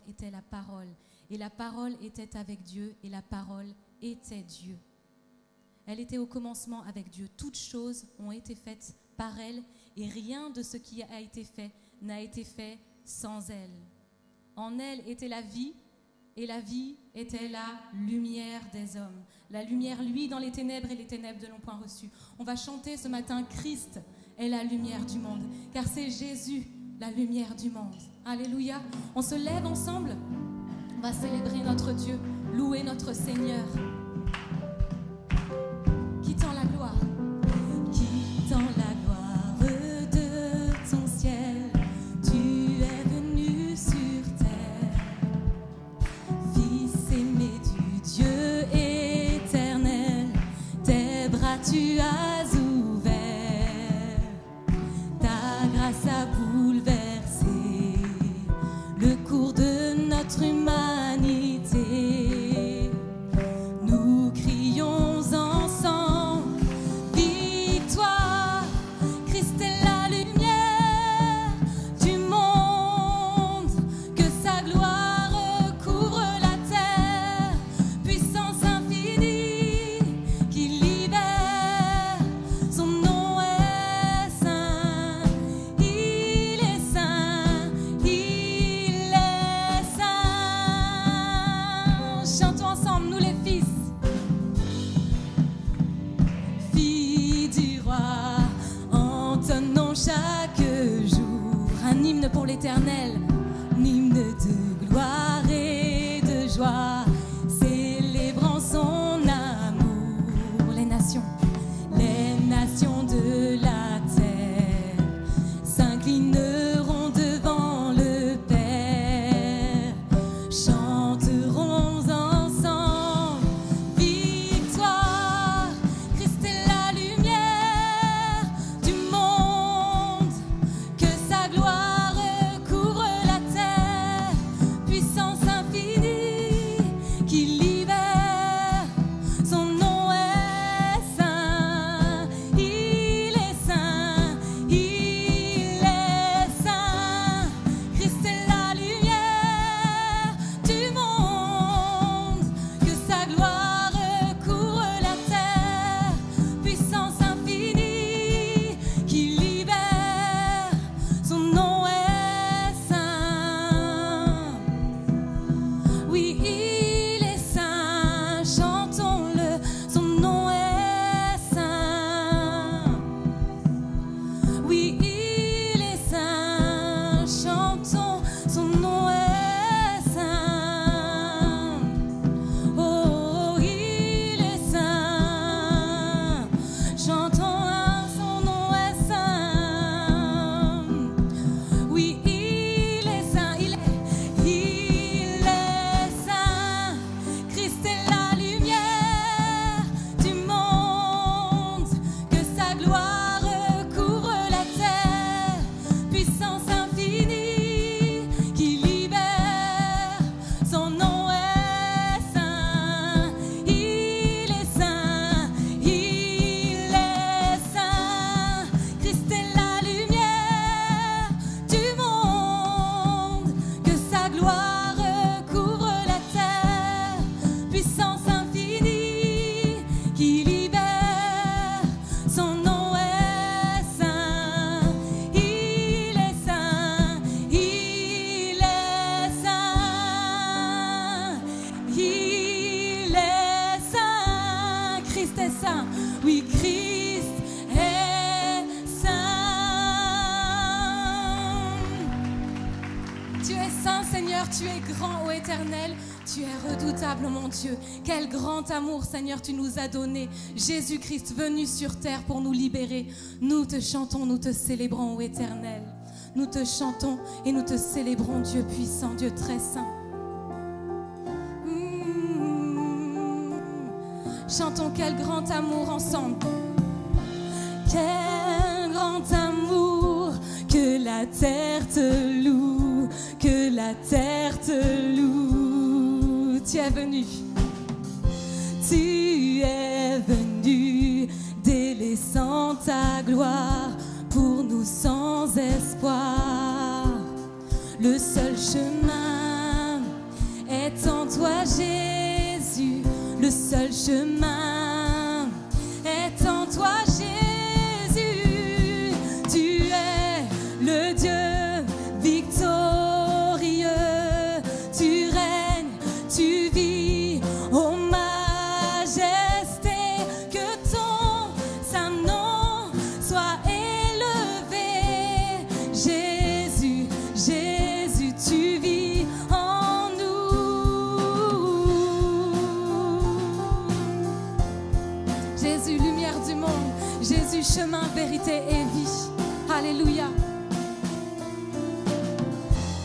était la parole. Et la parole était avec Dieu et la parole était Dieu. Elle était au commencement avec Dieu. Toutes choses ont été faites par elle et rien de ce qui a été fait n'a été fait sans elle. En elle était la vie et la vie était la lumière des hommes. La lumière luit dans les ténèbres et les ténèbres ne l'ont point reçue. On va chanter ce matin, Christ est la lumière du monde, car c'est Jésus, la lumière du monde. Alléluia. On se lève ensemble, on va célébrer notre Dieu, louer notre Seigneur. Qui tend la gloire? Qui tend la gloire de ton ciel? Tu es venu sur terre, Fils aimé du Dieu éternel. Tes bras tu as ouvert, ta grâce a bouleversé le cours de notre humanité. Nous crions ensemble, victoire, Christ est la lumière du monde, que sa gloire couvre la terre, puissance infinie qui libère, son nom est saint, il est saint, il est saint. Chantons ensemble, nous les fils. Fille du roi, entonnons chaque jour un hymne pour l'Éternel, un hymne de gloire et de joie, célébrant son amour. Les nations de la terre s'inclineront devant le Père, chanteront ensemble, victoire, Christ est la lumière du monde, que sa gloire couvre la terre, puissance infinie qui libère, son nom est saint, il est saint, il est saint, Christ est la lumière du monde, que sa gloire couvre la terre, puissance infinie qui libère, son nom est saint. Oui, il est saint, chantons-le, son nom est saint. Oui, il est saint, chantons, son nom est saint. Oh, il est saint, chantons, son nom est saint. Oui, il est saint, il est saint, Christ est la lumière du monde, que sa gloire couvre la terre, puissance infinie qui libère, son nom est saint, il est saint, il est saint, Christ est la lumière du monde, que sa gloire couvre la terre, puissance infinie qui libère, son nom est saint, il est saint, il est saint, il est saint, Christ est saint, oui, Christ est saint. Tu es saint, Seigneur, tu es grand, ô Éternel, tu es redoutable, mon Dieu. Quel grand amour, Seigneur, tu nous as donné. Jésus-Christ venu sur terre pour nous libérer. Nous te chantons, nous te célébrons, ô Éternel. Nous te chantons et nous te célébrons, Dieu puissant, Dieu très saint. Chantons quel grand amour ensemble. Quel grand amour, que la terre te loue, que la terre te loue. Tu es venu, tu es venu, délaissant ta gloire pour nous sans espoir. Le seul chemin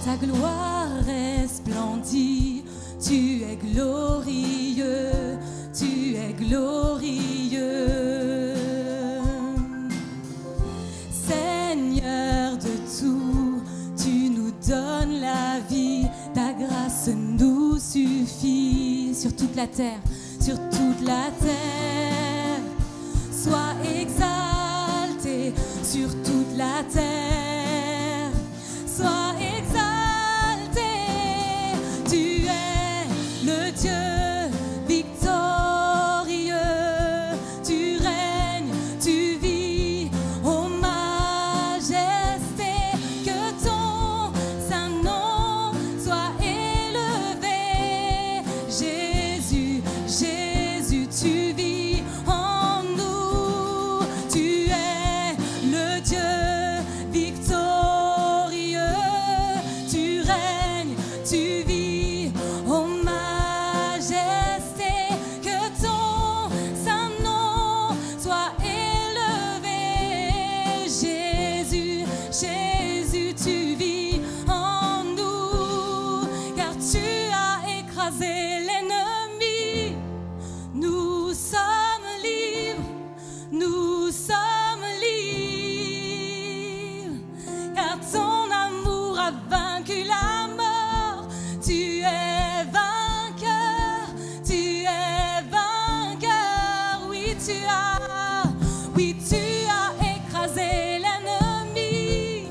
ta gloire resplendit. Tu es glorieux, tu es glorieux. Seigneur de tout, tu nous donnes la vie. Ta grâce nous suffit sur toute la terre, sur toute la terre. Sois exalté sur toute la terre. Sois exalté, tu es le Dieu victorieux. Tu règnes, tu vis, ô majesté. Que ton saint nom soit élevé. Jésus, Jésus, tu vis en nous. Tu es le Dieu victorieux. Tu règnes, tu vis, ô majesté. Que ton saint nom soit élevé. Jésus, Jésus, tu vis en nous, car tu as écrasé l'ennemi. Nous sommes libres, nous sommes libres, car ton amour a vaincu la mort. Tu es vainqueur, tu es vainqueur. Oui, tu as écrasé l'ennemi.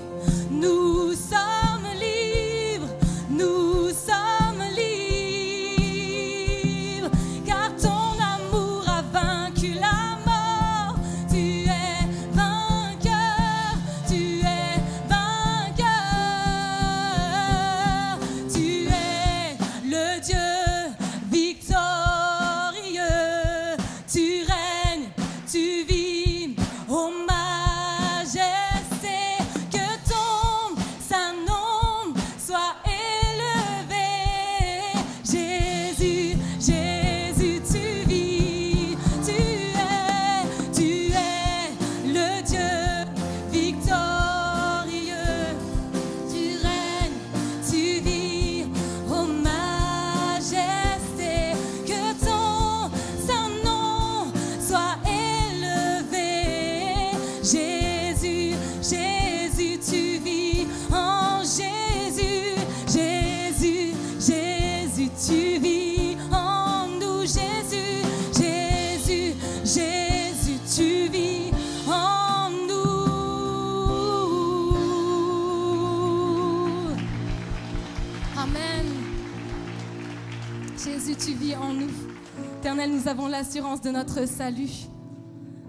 Nous sommes libres, nous sommes libres, car ton amour a vaincu la mort. Tu es vainqueur, tu es vainqueur. Tu es le Dieu victorieux. Tu règnes, tu vis, ô majesté. Que ton saint nom soit élevé. Jésus, Jésus, tu vis. Tu es le Dieu victorieux. Tu règnes, tu vis, ô majesté. Que ton saint nom soit élevé. Jésus, Jésus, tu vis en Jésus. Jésus, Jésus, tu vis en nous. Jésus, Jésus, Jésus, tu vis en nous. Amen. Jésus, tu vis en nous. Éternel, nous avons l'assurance de notre salut.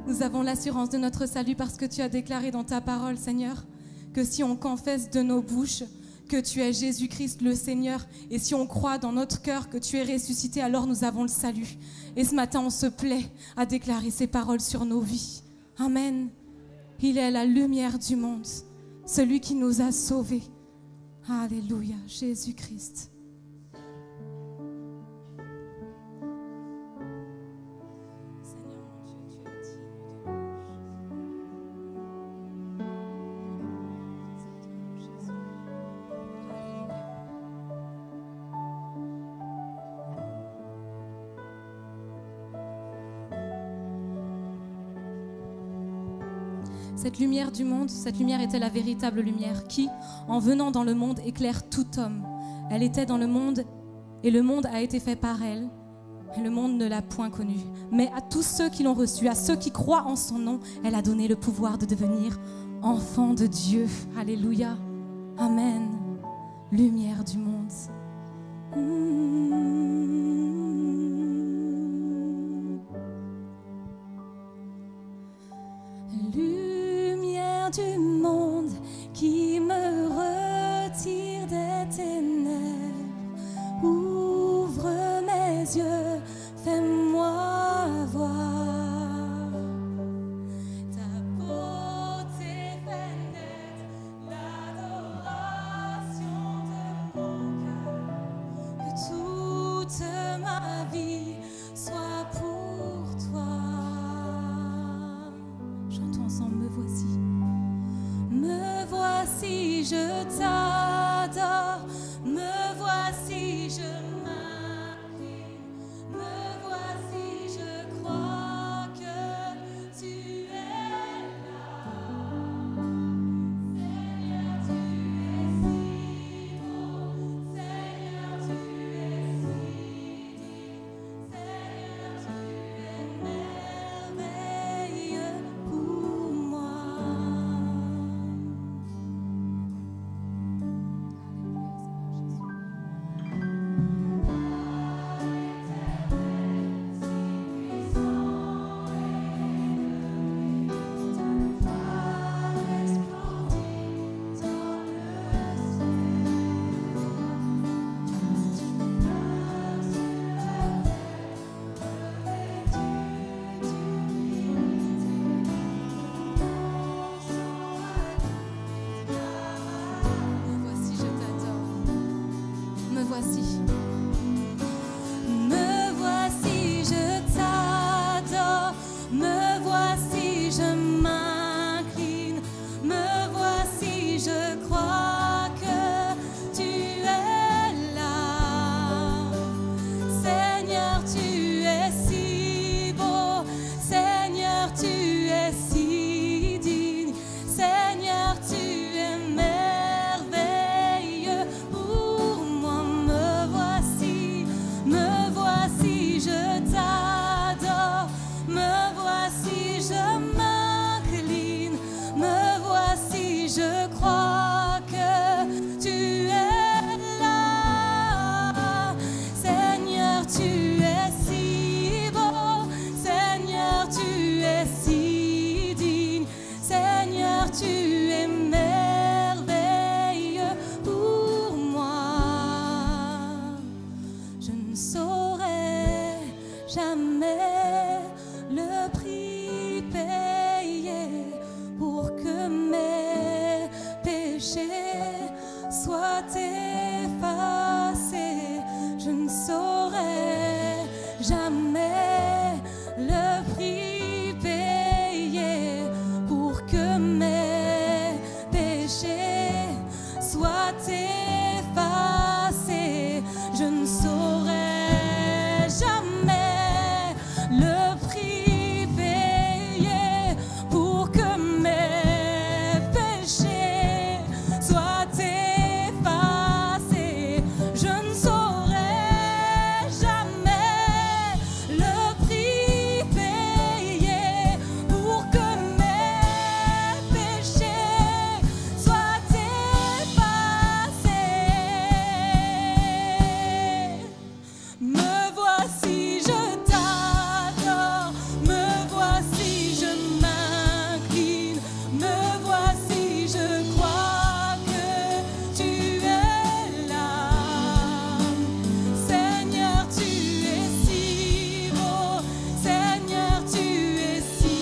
Nous avons l'assurance de notre salut parce que tu as déclaré dans ta parole, Seigneur, que si on confesse de nos bouches que tu es Jésus-Christ le Seigneur, et si on croit dans notre cœur que tu es ressuscité, alors nous avons le salut. Et ce matin, on se plaît à déclarer ces paroles sur nos vies. Amen. Il est la lumière du monde, celui qui nous a sauvés. Alléluia, Jésus-Christ. Seigneur mon Dieu, tu es digne de louange. Jésus. Alléluia. Cette lumière du monde, cette lumière était la véritable lumière qui, en venant dans le monde, éclaire tout homme. Elle était dans le monde et le monde a été fait par elle. Et le monde ne l'a point connue. Mais à tous ceux qui l'ont reçue, à ceux qui croient en son nom, elle a donné le pouvoir de devenir enfants de Dieu. Alléluia. Amen. Lumière du monde. Lumière du monde qui me retire des ténèbres, ouvre mes yeux, fais-moi voir ta beauté, fait naître l'adoration de mon cœur, que toute ma vie soit pour toi. Chantons ensemble, me voici, je t'adore. t'adore. Me voici, je m'incline. Me voici, je crois que tu es là. Seigneur, tu es si beau. Seigneur, tu es si digne. Seigneur, tu es merveilleux pour moi. Me voici, je t'adore. Me voici, je m'incline. Me voici, je crois que tu es là. Seigneur, tu es si beau. Seigneur, tu es si digne. Seigneur, tu es merveilleux pour moi. Me voici, je t'adore. Me voici, je m'incline. Me voici, je crois que tu es là. Seigneur, tu es si beau. Seigneur, tu es si digne. Seigneur, tu es merveilleux pour moi. Je ne saurais jamais le prix payé pour que mes péchés soient effacés. Je ne saurais jamais le prix payé pour que mes péchés soient effacés. Je ne saurais jamais le prix payé pour que mes péchés soient effacés. Je ne saurais jamais le prix payé pour que mes péchés soient effacés. Me voici, je t'adore. Me voici, je m'incline. Me voici, je crois que tu es là. Seigneur, tu es si beau. Seigneur, tu es si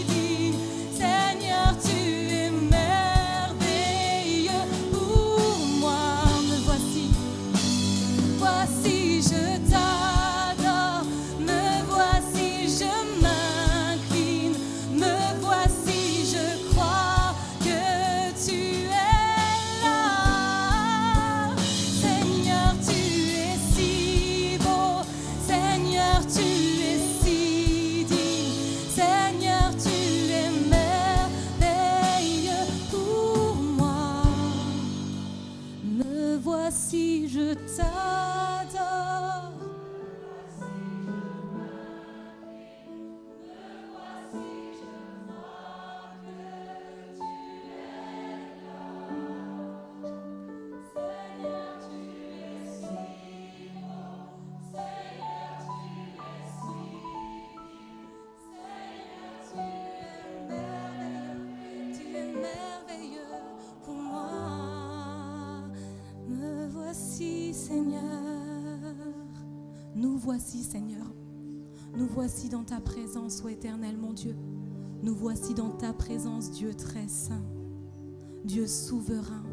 digne. Seigneur, tu es merveilleux pour moi. Me voici. Voici, je t'adore. Me voici, je m'incline. Me voici, je crois que tu es là. Seigneur, tu es si beau. Seigneur, tu es si digne. Seigneur, tu es merveilleux pour moi. Me voici, je t'adore. Tu es merveilleux pour moi. Me voici, Seigneur. Nous voici, Seigneur. Nous voici dans ta présence, ô Éternel, mon Dieu. Nous voici dans ta présence, Dieu très saint, Dieu souverain,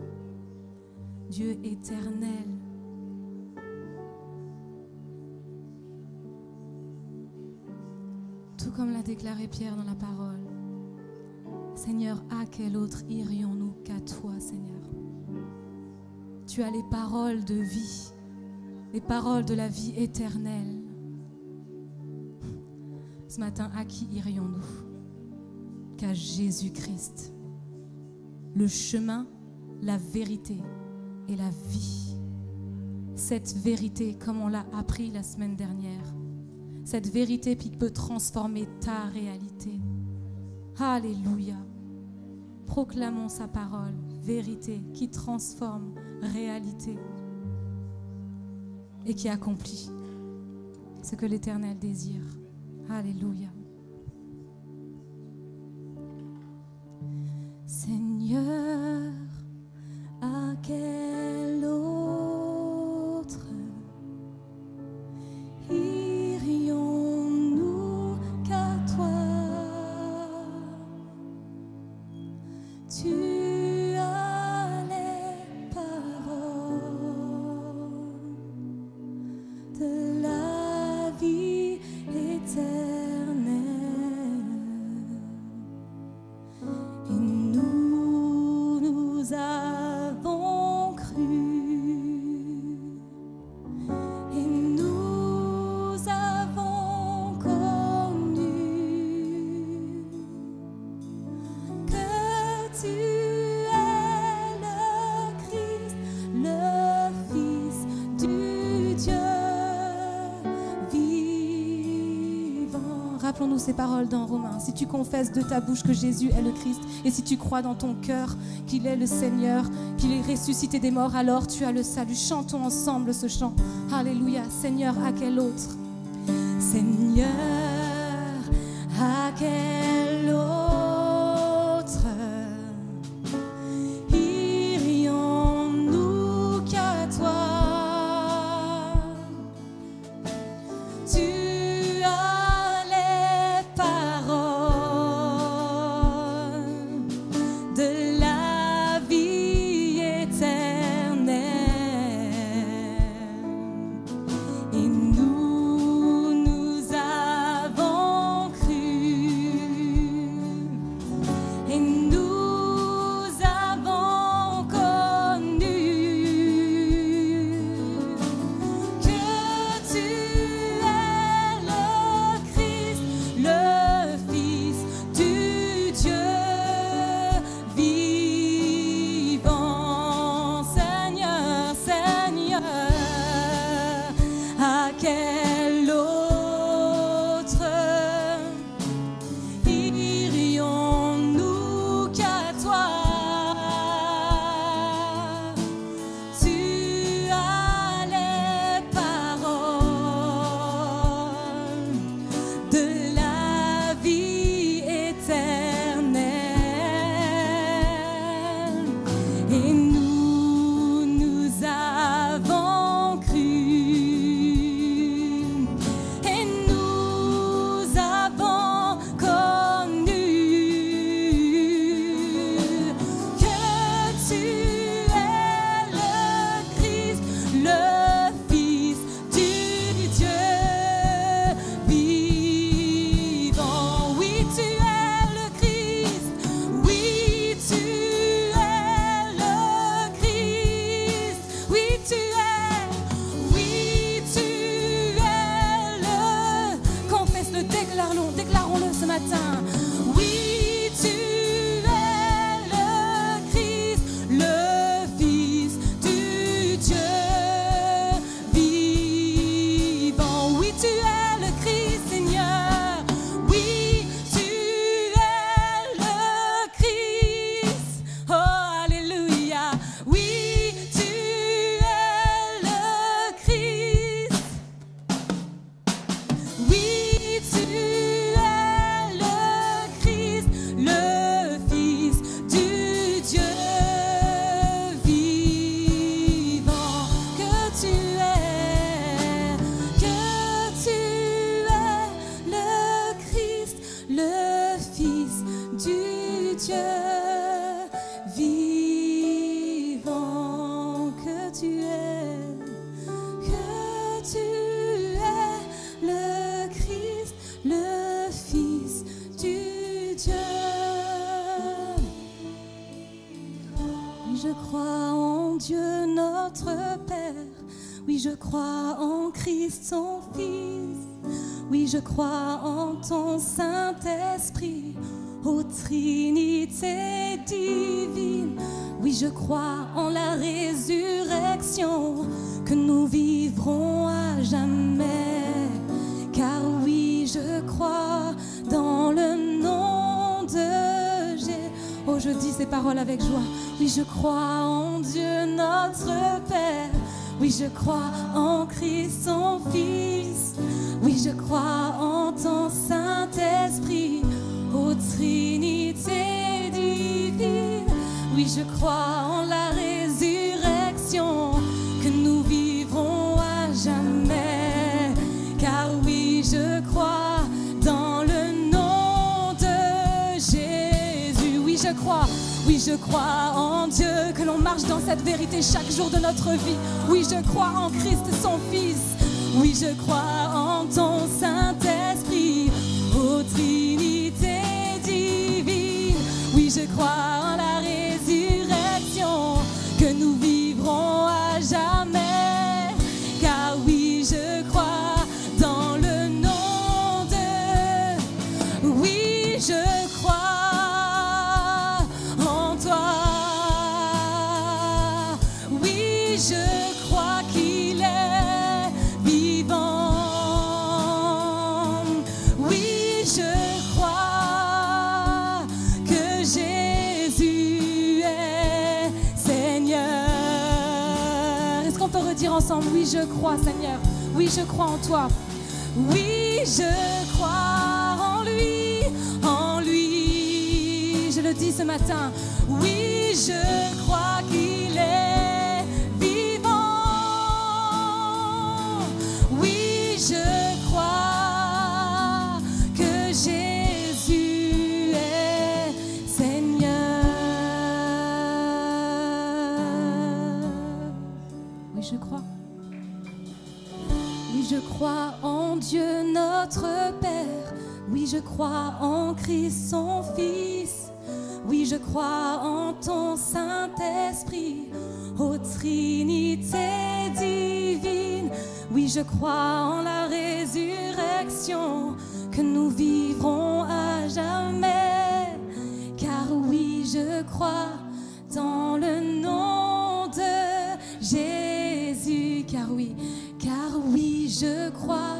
Dieu éternel. Tout comme l'a déclaré Pierre dans la parole. Seigneur, à quel autre irions-nous qu'à toi, Seigneur? tu as les paroles de vie, les paroles de la vie éternelle. Ce matin, à qui irions-nous qu'à Jésus-Christ, le chemin, la vérité et la vie. Cette vérité, comme on l'a appris la semaine dernière, cette vérité qui peut transformer ta réalité. Alléluia. Proclamons sa parole, vérité qui transforme réalité et qui accomplit ce que l'Éternel désire. Alléluia. Seigneur, à quel autre irions-nous qu'à toi? Tu as les paroles de la vie éternelle. Et nous avons cru. Et nous avons connu que tu es le Christ, le Fils du Dieu vivant. Rappelons-nous ces paroles dans Romains. Si tu confesses de ta bouche que Jésus est le Christ et si tu crois dans ton cœur qu'il est le Seigneur, qu'il est ressuscité des morts, alors tu as le salut. Chantons ensemble ce chant. Alléluia. Seigneur, à quel autre? Seigneur, à quel autre irions-nous qu'à toi? Tu as les paroles de la vie éternelle. Et nous avons cru. Oui, je crois en Dieu notre Père. Oui, je crois en Christ son Fils. Oui, je crois en ton Saint-Esprit, ô Trinité divine. Oui, je crois en la résurrection, que nous vivrons à jamais. Car oui, je crois dans le nom de Jésus. Oh, je dis ces paroles avec joie. Oui, je crois en Dieu notre Père. Oui, je crois en Christ son Fils. Oui, je crois en ton Saint-Esprit, ô Trinité divine. Oui, je crois en la résurrection, que nous vivrons à jamais. Car oui, je crois dans le nom de Jésus. Oui, je crois. Oui, je crois en Dieu, que l'on marche dans cette vérité chaque jour de notre vie. Oui, je crois en Christ, son Fils. Oui, je crois en ton Saint-Esprit, ô Trinité divine. Oui, je crois en la résurrection, que nous vivrons à jamais. Car oui, je crois dans le nom de... Oui, je crois en toi. Oui, je crois qu'il est vivant. Oui, je crois que Jésus est Seigneur. Est-ce qu'on peut redire ensemble? Oui, je crois, Seigneur. Oui, je crois en toi. Oui, je crois en lui, en lui. Je le dis ce matin. Oui, je crois qu'il est vivant. Oui, je crois que Jésus est Seigneur. Oui, je crois. Oui, je crois en Dieu notre Père. Oui, je crois en Christ son Fils. Oui, je crois en ton Saint-Esprit, ô Trinité divine. Oui, je crois en la résurrection, que nous vivrons à jamais. Car oui, je crois dans le nom de Jésus. Car oui, je crois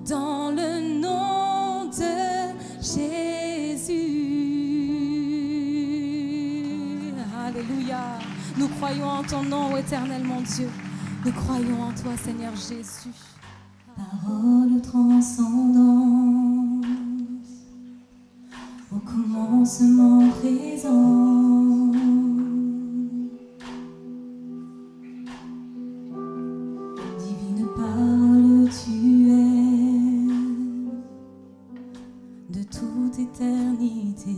dans le nom de Jésus. Alléluia. Nous croyons en ton nom, ô éternel mon Dieu. Nous croyons en toi, Seigneur Jésus. Parole transcendante, au commencement présent. Divine parole, tu es de toute éternité.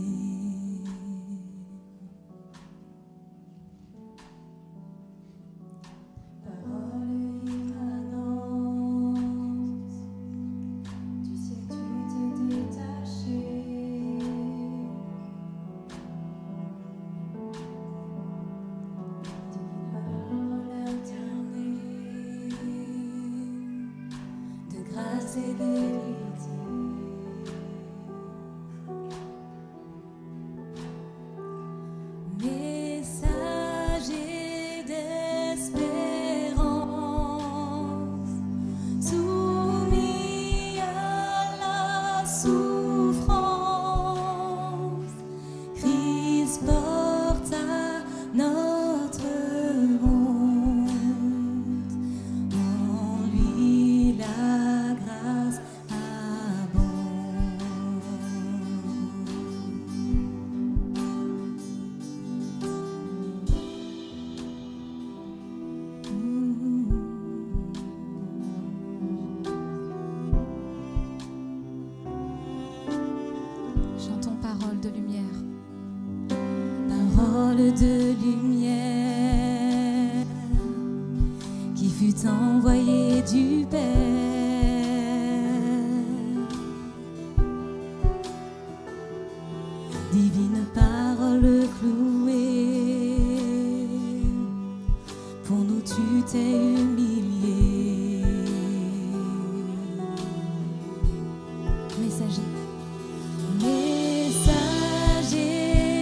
De lumière qui fut envoyée du Père, divine parole clouée t'es humilié. Messager. Messager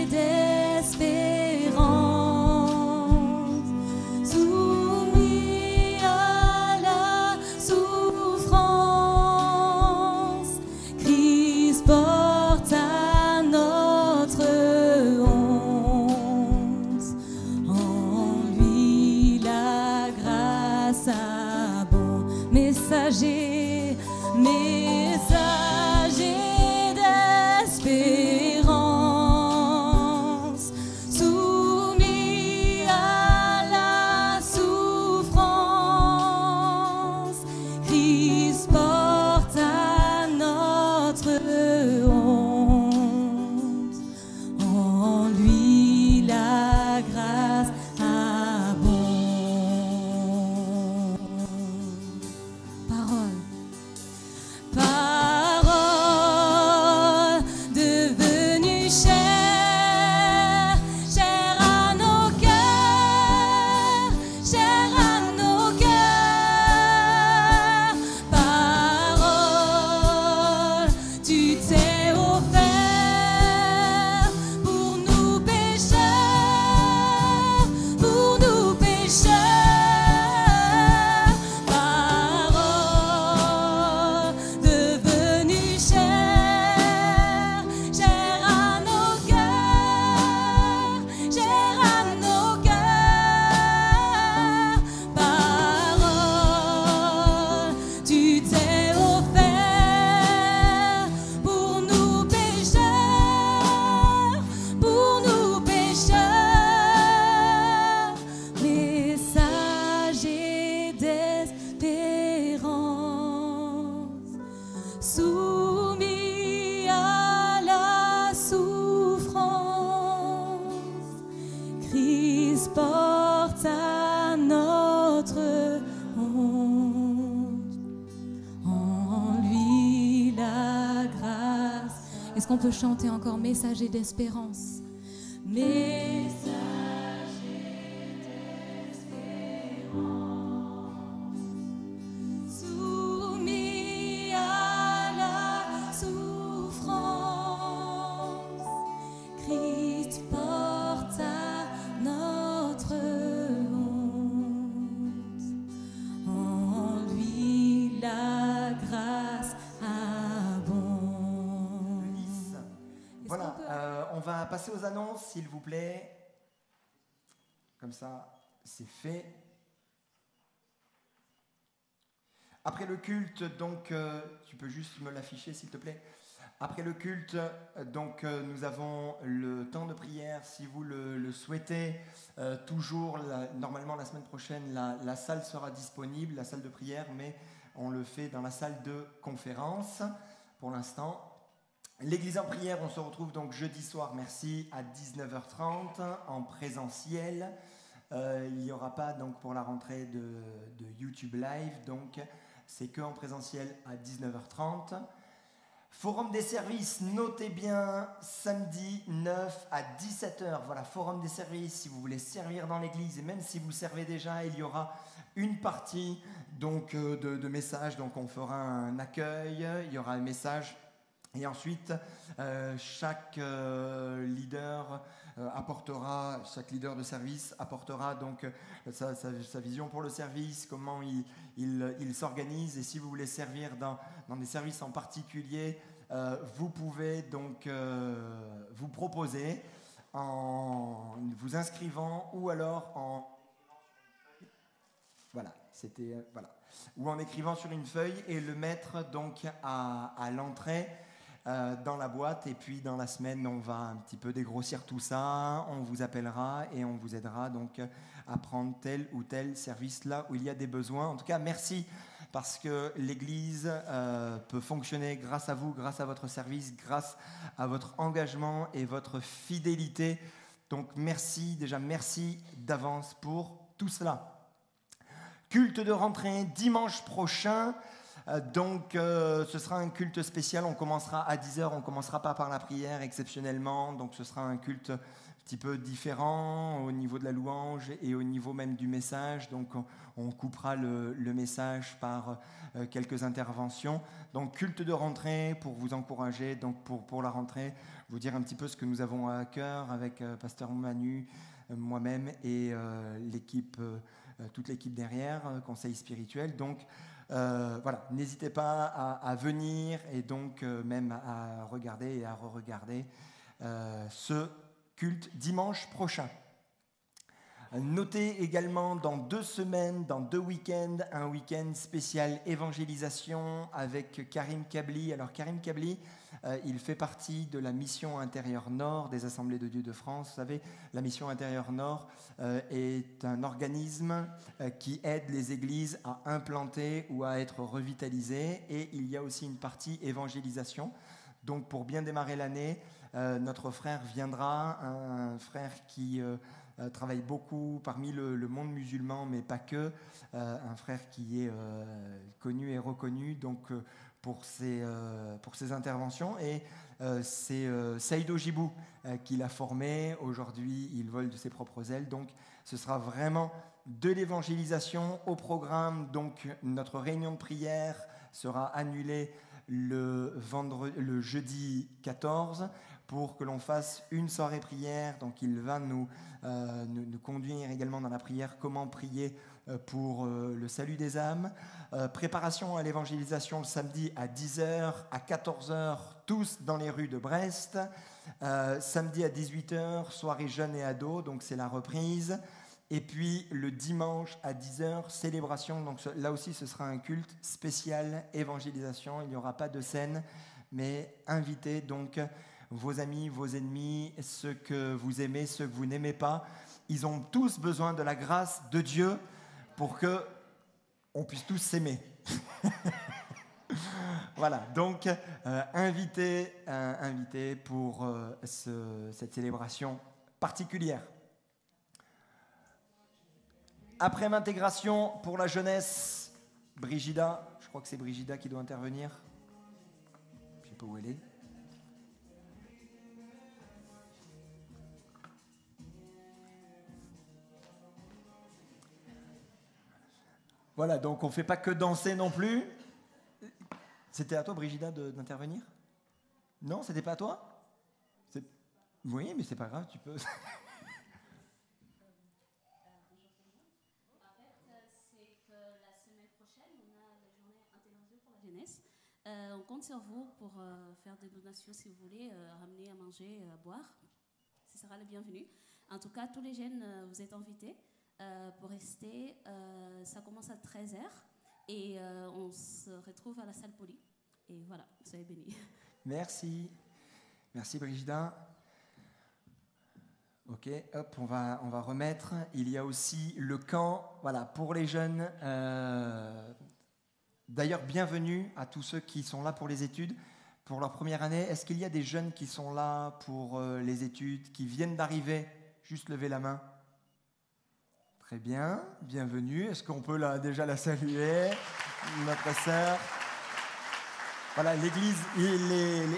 d'espérance, soumis à la souffrance, Christ porte à notre honte. En lui la grâce abonde. Messager, messager d'espérance, soumis à la souffrance, Christ porte à notre honte. En lui la grâce abonde. Parole. Parole devenue chair, chère à nos cœurs, chère à nos cœurs. Parole, tu t'es offert pour nous pécheurs, pour nous pécheurs. Parole devenue chair, chère à nos cœurs, chère à nos cœurs. Parole, tu t'es offert pour nous pécheurs, pour nous pécheurs. Messager d'espérance, soumis à la souffrance, Christ porte à notre honte. En lui la grâce. Est-ce qu'on peut chanter encore messager d'espérance? Messager d'espérance, soumis à la souffrance, Christ porte à notre honte. En lui la grâce abonde. Nice. Voilà, on va passer aux annonces, s'il vous plaît. Comme ça, c'est fait. Après le culte, donc, tu peux juste me l'afficher, s'il te plaît. Après le culte, donc, nous avons le temps de prière, si vous le souhaitez. Toujours, normalement, la semaine prochaine, la salle sera disponible, la salle de prière, mais on le fait dans la salle de conférence pour l'instant. L'église en prière, on se retrouve donc jeudi soir, merci, à 19h30 en présentiel. Il n'y aura pas donc pour la rentrée de YouTube Live, donc c'est que en présentiel à 19h30. Forum des services, notez bien, samedi 9 à 17h. Voilà, forum des services, si vous voulez servir dans l'église, et même si vous servez déjà, il y aura une partie donc, de messages. Donc on fera un accueil, il y aura un message. Et ensuite, chaque leader de service apportera donc sa vision pour le service, comment il s'organise. Et si vous voulez servir dans des services en particulier, vous pouvez donc vous proposer en vous inscrivant ou alors ou en écrivant sur une feuille et le mettre donc à l'entrée dans la boîte. Et puis dans la semaine, on va un petit peu dégrossir tout ça, on vous appellera et on vous aidera donc à prendre tel ou tel service là où il y a des besoins. En tout cas, merci, parce que l'Église peut fonctionner grâce à vous, grâce à votre service, grâce à votre engagement et votre fidélité. Donc merci d'avance pour tout cela. Culte de rentrée dimanche prochain. Ce sera un culte spécial. On commencera à 10h. On ne commencera pas par la prière exceptionnellement. Donc ce sera un culte petit peu différent au niveau de la louange et au niveau même du message. Donc on coupera le message par quelques interventions. Donc culte de rentrée pour vous encourager, donc pour la rentrée, vous dire un petit peu ce que nous avons à cœur avec Pasteur Manu, moi-même et l'équipe, toute l'équipe derrière, conseil spirituel. Donc voilà, n'hésitez pas à venir et donc même à regarder et à re-regarder ce culte dimanche prochain. Notez également dans 2 semaines, dans 2 week-ends, un week-end spécial évangélisation avec Karim Kabli. Alors Karim Kabli, il fait partie de la mission intérieure Nord des Assemblées de Dieu de France. Vous savez, la mission intérieure Nord est un organisme qui aide les églises à implanter ou à être revitalisées. Et il y a aussi une partie évangélisation. Donc pour bien démarrer l'année, notre frère viendra, un frère qui travaille beaucoup parmi le monde musulman, mais pas que, un frère qui est connu et reconnu donc, pour ses interventions. Et c'est Saïd Ojibou qui l'a formé. Aujourd'hui, il vole de ses propres ailes. Donc ce sera vraiment de l'évangélisation au programme. Donc notre réunion de prière sera annulée le jeudi 14 pour que l'on fasse une soirée prière. Donc il va nous conduire également dans la prière, comment prier pour le salut des âmes. Préparation à l'évangélisation le samedi à 10h, à 14h, tous dans les rues de Brest. Samedi à 18h, soirée jeunes et ados, donc c'est la reprise. Et puis le dimanche à 10h, célébration. Donc là aussi, ce sera un culte spécial évangélisation. Il n'y aura pas de scène, mais invitez donc vos amis, vos ennemis, ceux que vous aimez, ceux que vous n'aimez pas. Ils ont tous besoin de la grâce de Dieu pour que on puisse tous s'aimer. Voilà, donc invitez pour cette célébration particulière. Après l'intégration pour la jeunesse, Brigida, je crois que c'est Brigida qui doit intervenir. Je ne sais pas où elle est. Voilà, donc on ne fait pas que danser non plus. C'était à toi, Brigida, d'intervenir ? Non, c'était pas à toi ? Oui, mais c'est pas grave, tu peux. On compte sur vous pour faire des donations si vous voulez, ramener à manger, à boire. Ce sera le bienvenu. En tout cas, tous les jeunes, vous êtes invités pour rester. Ça commence à 13h et on se retrouve à la salle Poly. Et voilà, soyez bénis. Merci. Merci Brigida. Ok, hop, on va remettre. Il y a aussi le camp, voilà, pour les jeunes. D'ailleurs, bienvenue à tous ceux qui sont là pour les études, pour leur première année. Est-ce qu'il y a des jeunes qui sont là pour les études, qui viennent d'arriver ? Juste lever la main. Très bien, bienvenue. Est-ce qu'on peut déjà la saluer, notre sœur ? Voilà, l'église,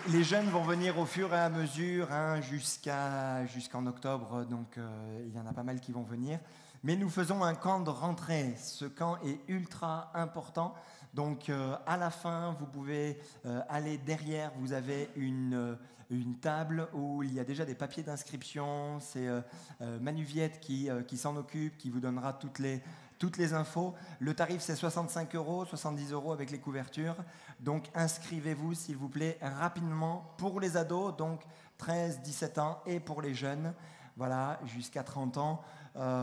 les jeunes vont venir au fur et à mesure jusqu'en octobre, donc il y en a pas mal qui vont venir. Mais nous faisons un camp de rentrée. Ce camp est ultra important. Donc à la fin, vous pouvez aller derrière. Vous avez une table où il y a déjà des papiers d'inscription. C'est Manuviette qui s'en occupe, qui vous donnera toutes les infos. Le tarif, c'est 65 €, 70 € avec les couvertures. Donc inscrivez-vous, s'il vous plaît, rapidement pour les ados, donc 13-17 ans, et pour les jeunes, voilà, jusqu'à 30 ans.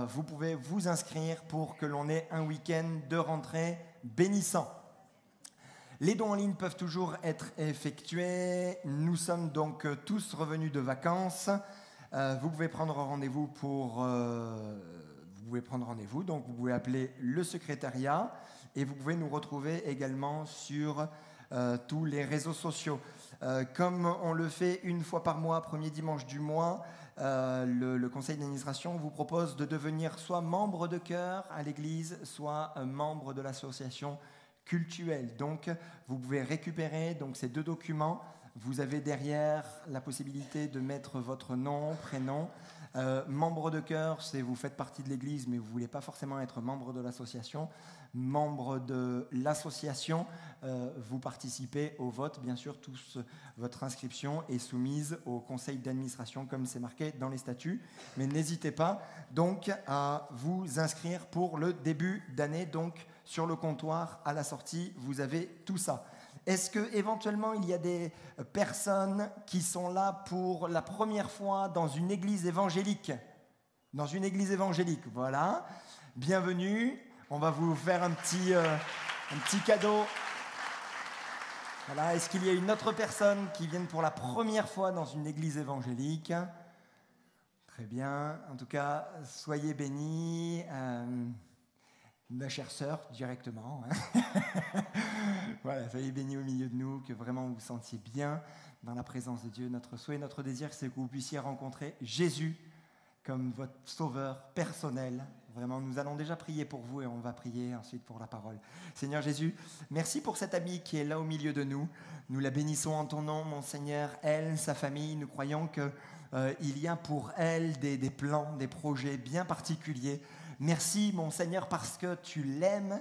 Vous pouvez vous inscrire pour que l'on ait un week-end de rentrée bénissant. Les dons en ligne peuvent toujours être effectués. Nous sommes donc tous revenus de vacances. Vous pouvez prendre rendez-vous donc vous pouvez appeler le secrétariat et vous pouvez nous retrouver également sur tous les réseaux sociaux. Comme on le fait une fois par mois, premier dimanche du mois, le conseil d'administration vous propose de devenir soit membre de chœur à l'église, soit membre de l'association cultuelle. Donc, vous pouvez récupérer ces 2 documents. Vous avez derrière la possibilité de mettre votre nom, prénom, Membre de cœur, c'est vous faites partie de l'Église, mais vous ne voulez pas forcément être membre de l'association. Membre de l'association, vous participez au vote. Bien sûr, votre inscription est soumise au conseil d'administration, comme c'est marqué dans les statuts. Mais n'hésitez pas donc à vous inscrire pour le début d'année. Donc, sur le comptoir, à la sortie, vous avez tout ça. Est-ce qu'éventuellement, il y a des personnes qui sont là pour la première fois dans une église évangélique? Dans une église évangélique, voilà. Bienvenue. On va vous faire un petit cadeau. Voilà. Est-ce qu'il y a une autre personne qui vient pour la première fois dans une église évangélique? Très bien. En tout cas, soyez bénis. Ma chère sœur, directement. Voilà, soyez bénis au milieu de nous, que vraiment vous vous sentiez bien dans la présence de Dieu. Notre souhait, notre désir, c'est que vous puissiez rencontrer Jésus comme votre sauveur personnel. Vraiment, nous allons déjà prier pour vous et on va prier ensuite pour la parole. Seigneur Jésus, merci pour cette amie qui est là au milieu de nous. Nous la bénissons en ton nom, mon Seigneur. Elle, sa famille, nous croyons qu'il y a pour elle des plans, des projets bien particuliers. Merci, mon Seigneur, parce que tu l'aimes.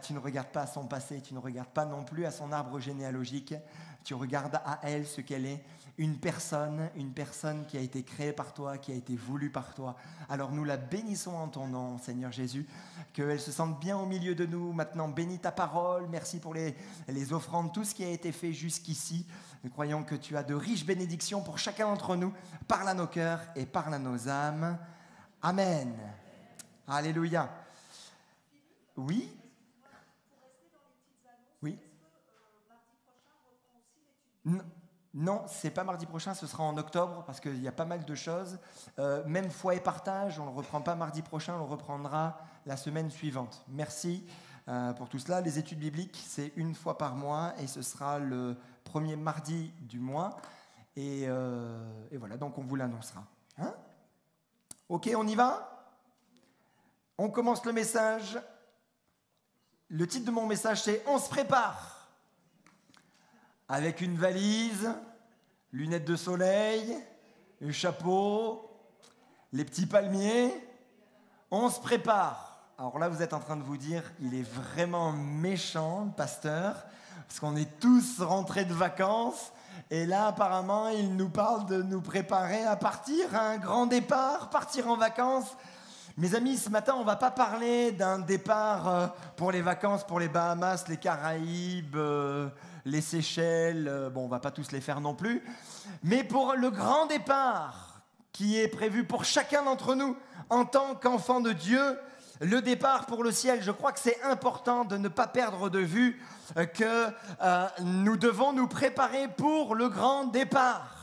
Tu ne regardes pas à son passé, tu ne regardes pas non plus à son arbre généalogique. Tu regardes à elle ce qu'elle est, une personne qui a été créée par toi, qui a été voulue par toi. Alors nous la bénissons en ton nom, Seigneur Jésus, qu'elle se sente bien au milieu de nous. Maintenant, bénis ta parole. Merci pour les offrandes, tout ce qui a été fait jusqu'ici. Nous croyons que tu as de riches bénédictions pour chacun d'entre nous. Parle à nos cœurs et parle à nos âmes. Amen. Alléluia. Oui. Oui. Non, c'est pas mardi prochain, ce sera en octobre parce qu'il y a pas mal de choses. Même foi et partage, on ne le reprend pas mardi prochain, on le reprendra la semaine suivante. Merci pour tout cela. Les études bibliques, c'est une fois par mois et ce sera le premier mardi du mois. Et voilà, donc on vous l'annoncera. Hein? Ok, on y va ? On commence le message. Le titre de mon message, c'est « On se prépare ». Avec une valise, lunettes de soleil, un chapeau, les petits palmiers. On se prépare. Alors là, vous êtes en train de vous dire, il est vraiment méchant, le pasteur, parce qu'on est tous rentrés de vacances. Et là, apparemment, il nous parle de nous préparer à partir, à un grand départ, partir en vacances. Mes amis, ce matin, on ne va pas parler d'un départ pour les vacances, pour les Bahamas, les Caraïbes, les Seychelles. Bon, on ne va pas tous les faire non plus. Mais pour le grand départ qui est prévu pour chacun d'entre nous en tant qu'enfant de Dieu, le départ pour le ciel. Je crois que c'est important de ne pas perdre de vue que nous devons nous préparer pour le grand départ.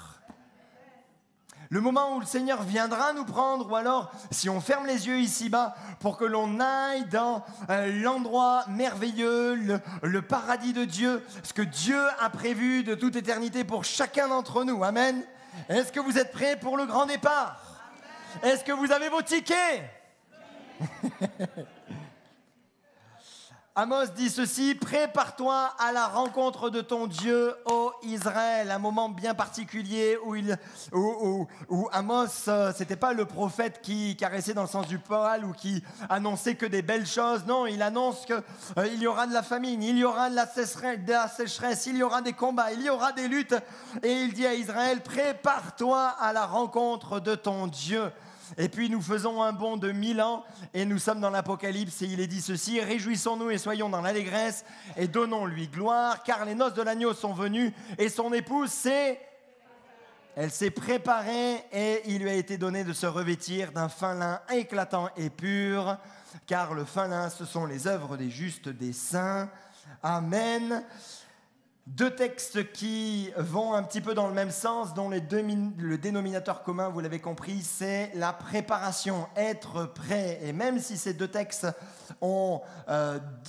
Le moment où le Seigneur viendra nous prendre, ou alors si on ferme les yeux ici-bas pour que l'on aille dans l'endroit merveilleux, le paradis de Dieu, ce que Dieu a prévu de toute éternité pour chacun d'entre nous. Amen. Est-ce que vous êtes prêts pour le grand départ? Amen. Est-ce que vous avez vos tickets? Amos dit ceci: prépare-toi à la rencontre de ton Dieu, ô Israël. Un moment bien particulier où Amos, c'était pas le prophète qui caressait dans le sens du poil ou qui annonçait que des belles choses. Non, il annonce qu'il y aura de la famine, il y aura de la sécheresse, il y aura des combats, il y aura des luttes. Et il dit à Israël: prépare-toi à la rencontre de ton Dieu. Et puis nous faisons un bond de 1000 ans et nous sommes dans l'Apocalypse et il est dit ceci: réjouissons-nous et soyons dans l'allégresse et donnons-lui gloire, car les noces de l'agneau sont venues et son épouse elle s'est préparée et il lui a été donné de se revêtir d'un fin lin éclatant et pur, car le fin lin, ce sont les œuvres des justes, des saints. Amen. Deux textes qui vont un petit peu dans le même sens, dont le dénominateur commun, vous l'avez compris, c'est la préparation, être prêt. Et même si ces deux textes ont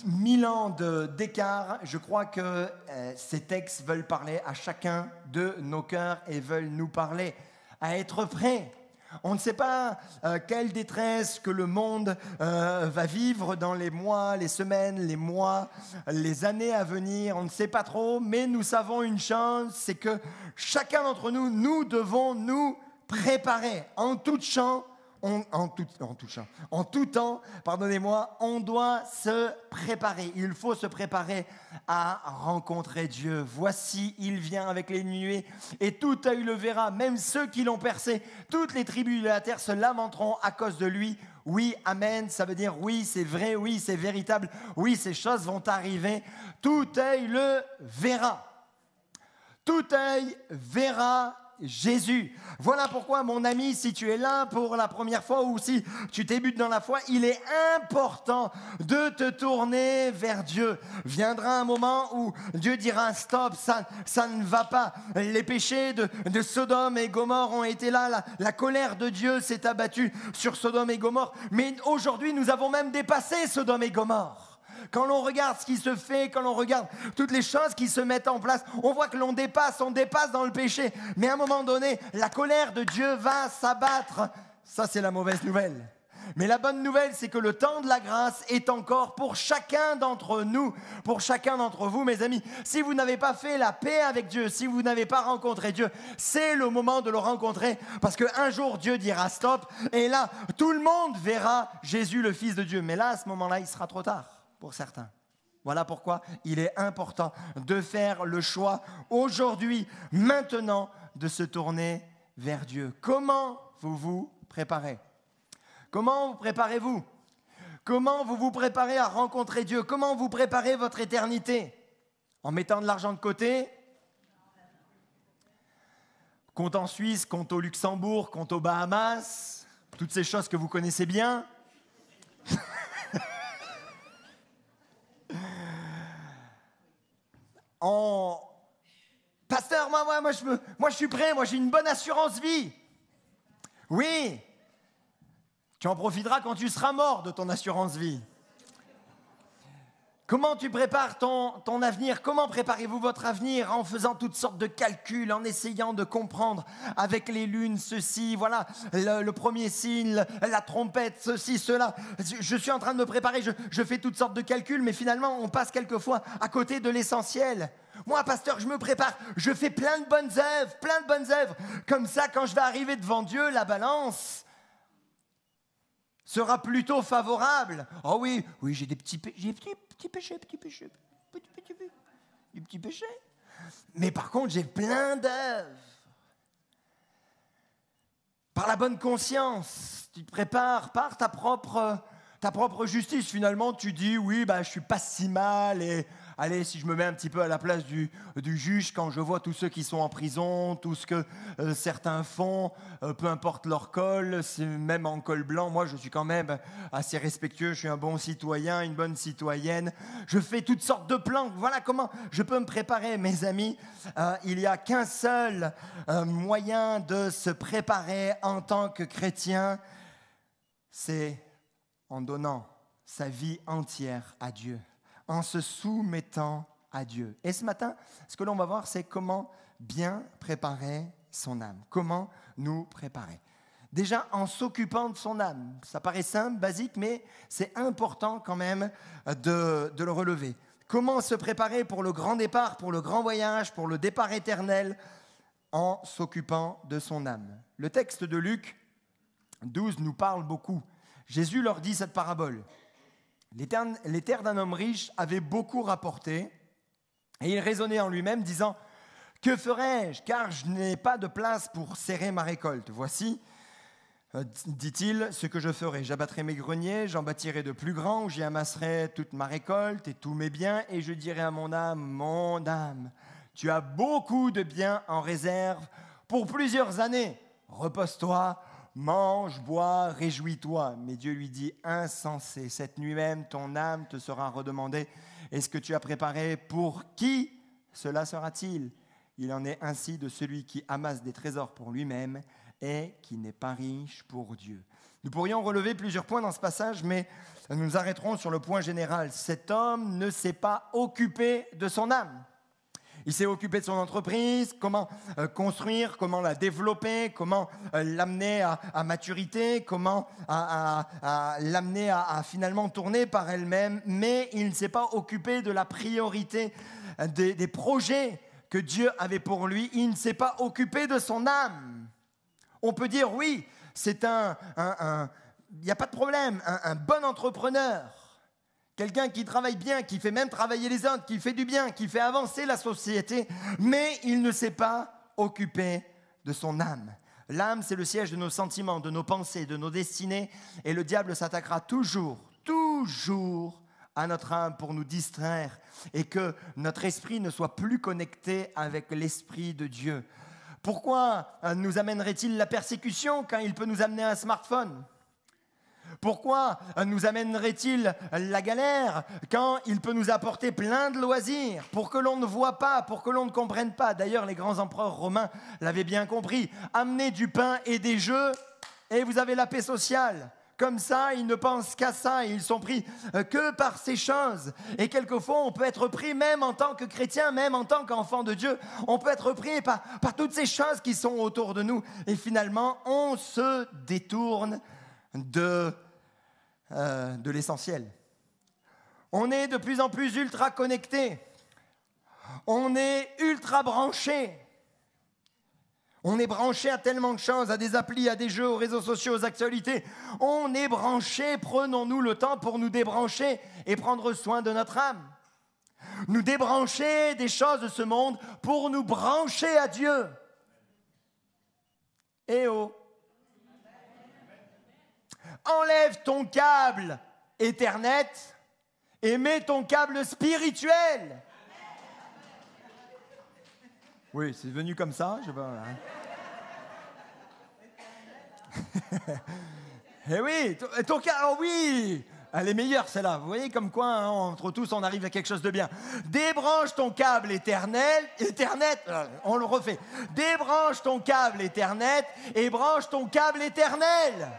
1000 ans d'écart, je crois que ces textes veulent parler à chacun de nos cœurs et veulent nous parler à être prêt. On ne sait pas quelle détresse que le monde va vivre dans les mois, les semaines, les mois, les années à venir. On ne sait pas trop, mais nous savons une chose, c'est que chacun d'entre nous, nous devons nous préparer en tout temps, on doit se préparer. Il faut se préparer à rencontrer Dieu. Voici, il vient avec les nuées et tout œil le verra, même ceux qui l'ont percé. Toutes les tribus de la terre se lamenteront à cause de lui. Oui, amen, ça veut dire oui, c'est vrai, oui, c'est véritable. Oui, ces choses vont arriver. Tout œil le verra. Tout œil verra Jésus. Voilà pourquoi, mon ami, si tu es là pour la première fois ou si tu débutes dans la foi, il est important de te tourner vers Dieu. Viendra un moment où Dieu dira stop, ça ne va pas. Les péchés de Sodome et Gomorrhe ont été là. La colère de Dieu s'est abattue sur Sodome et Gomorrhe. Mais aujourd'hui, nous avons même dépassé Sodome et Gomorrhe. Quand l'on regarde ce qui se fait, quand l'on regarde toutes les choses qui se mettent en place, on voit que l'on dépasse dans le péché. Mais à un moment donné, la colère de Dieu va s'abattre. Ça, c'est la mauvaise nouvelle. Mais la bonne nouvelle, c'est que le temps de la grâce est encore pour chacun d'entre nous, pour chacun d'entre vous, mes amis. Si vous n'avez pas fait la paix avec Dieu, si vous n'avez pas rencontré Dieu, c'est le moment de le rencontrer. Parce qu'un jour, Dieu dira stop. Et là, tout le monde verra Jésus, le Fils de Dieu. Mais là, à ce moment-là, il sera trop tard. Pour certains. Voilà pourquoi il est important de faire le choix aujourd'hui, maintenant, de se tourner vers Dieu. Comment vous vous préparez? Comment vous préparez-vous? Comment vous vous préparez à rencontrer Dieu? Comment vous préparez votre éternité? En mettant de l'argent de côté? Compte en Suisse, compte au Luxembourg, compte aux Bahamas, toutes ces choses que vous connaissez bien. Pasteur, moi, je suis prêt, moi j'ai une bonne assurance vie. Oui, tu en profiteras quand tu seras mort de ton assurance vie. Comment tu prépares ton avenir? Comment préparez-vous votre avenir? En faisant toutes sortes de calculs, en essayant de comprendre avec les lunes, ceci, voilà, le premier signe, la trompette, ceci, cela. Je suis en train de me préparer, je fais toutes sortes de calculs, mais finalement, on passe quelquefois à côté de l'essentiel. Moi, pasteur, je me prépare, je fais plein de bonnes œuvres. Comme ça, quand je vais arriver devant Dieu, la balance sera plutôt favorable. Oh oui, j'ai des petits péchés. Mais par contre, j'ai plein d'œuvres. Par la bonne conscience, tu te prépares par ta propre justice. Finalement, tu dis, oui, je suis pas si mal et... Allez, si je me mets un petit peu à la place du juge, quand je vois tous ceux qui sont en prison, tout ce que certains font, peu importe leur col, c'est même en col blanc, moi je suis quand même assez respectueux, je suis un bon citoyen, une bonne citoyenne. Je fais toutes sortes de plans. Voilà comment je peux me préparer, mes amis. Il n'y a qu'un seul moyen de se préparer en tant que chrétien, c'est en donnant sa vie entière à Dieu, en se soumettant à Dieu. Et ce matin, ce que l'on va voir, c'est comment bien préparer son âme. Comment nous préparer. Déjà, en s'occupant de son âme. Ça paraît simple, basique, mais c'est important quand même de le relever. Comment se préparer pour le grand départ, pour le grand voyage, pour le départ éternel, en s'occupant de son âme. Le texte de Luc 12 nous parle beaucoup. Jésus leur dit cette parabole. Les terres d'un homme riche avaient beaucoup rapporté, et il raisonnait en lui-même, disant « Que ferai-je, car je n'ai pas de place pour serrer ma récolte. Voici, dit-il, ce que je ferai. J'abattrai mes greniers, j'en bâtirai de plus grands, où j'y amasserai toute ma récolte et tous mes biens, et je dirai à mon âme, tu as beaucoup de biens en réserve pour plusieurs années. Repose-toi, mange, bois, réjouis-toi. » Mais Dieu lui dit, insensé, cette nuit même, ton âme te sera redemandée. Et ce que tu as préparé, pour qui cela sera-t-il? Il en est ainsi de celui qui amasse des trésors pour lui-même et qui n'est pas riche pour Dieu. Nous pourrions relever plusieurs points dans ce passage, mais nous nous arrêterons sur le point général. Cet homme ne s'est pas occupé de son âme. Il s'est occupé de son entreprise, comment construire, comment la développer, comment l'amener à maturité, comment l'amener à finalement tourner par elle-même, mais il ne s'est pas occupé de la priorité des projets que Dieu avait pour lui. Il ne s'est pas occupé de son âme. On peut dire oui, c'est il n'y a pas de problème, un bon entrepreneur. Quelqu'un qui travaille bien, qui fait même travailler les autres, qui fait du bien, qui fait avancer la société, mais il ne sait pas occuper de son âme. L'âme, c'est le siège de nos sentiments, de nos pensées, de nos destinées, et le diable s'attaquera toujours à notre âme pour nous distraire et que notre esprit ne soit plus connecté avec l'esprit de Dieu. Pourquoi nous amènerait-il la persécution quand il peut nous amener un smartphone ? Pourquoi nous amènerait-il la galère quand il peut nous apporter plein de loisirs pour que l'on ne voit pas, pour que l'on ne comprenne pas? D'ailleurs, les grands empereurs romains l'avaient bien compris. Amenez du pain et des jeux et vous avez la paix sociale. Comme ça, ils ne pensent qu'à ça et ils sont pris que par ces choses. Et quelquefois, on peut être pris même en tant que chrétien, même en tant qu'enfant de Dieu. On peut être pris par toutes ces choses qui sont autour de nous. Et finalement, on se détourne de l'essentiel. On est de plus en plus ultra connecté. On est ultra branché. On est branché à tellement de choses, à des applis, à des jeux, aux réseaux sociaux, aux actualités. On est branché. Prenons-nous le temps pour nous débrancher et prendre soin de notre âme. Nous débrancher des choses de ce monde pour nous brancher à Dieu. Eh oh! Enlève ton câble Ethernet et mets ton câble spirituel. Oui, c'est venu comme ça, je sais pas. Eh oui, ton câble, oh oui, elle est meilleure celle-là. Vous voyez comme quoi, hein, entre tous, on arrive à quelque chose de bien. Débranche ton câble Ethernet, on le refait. Débranche ton câble Ethernet et branche ton câble éternel.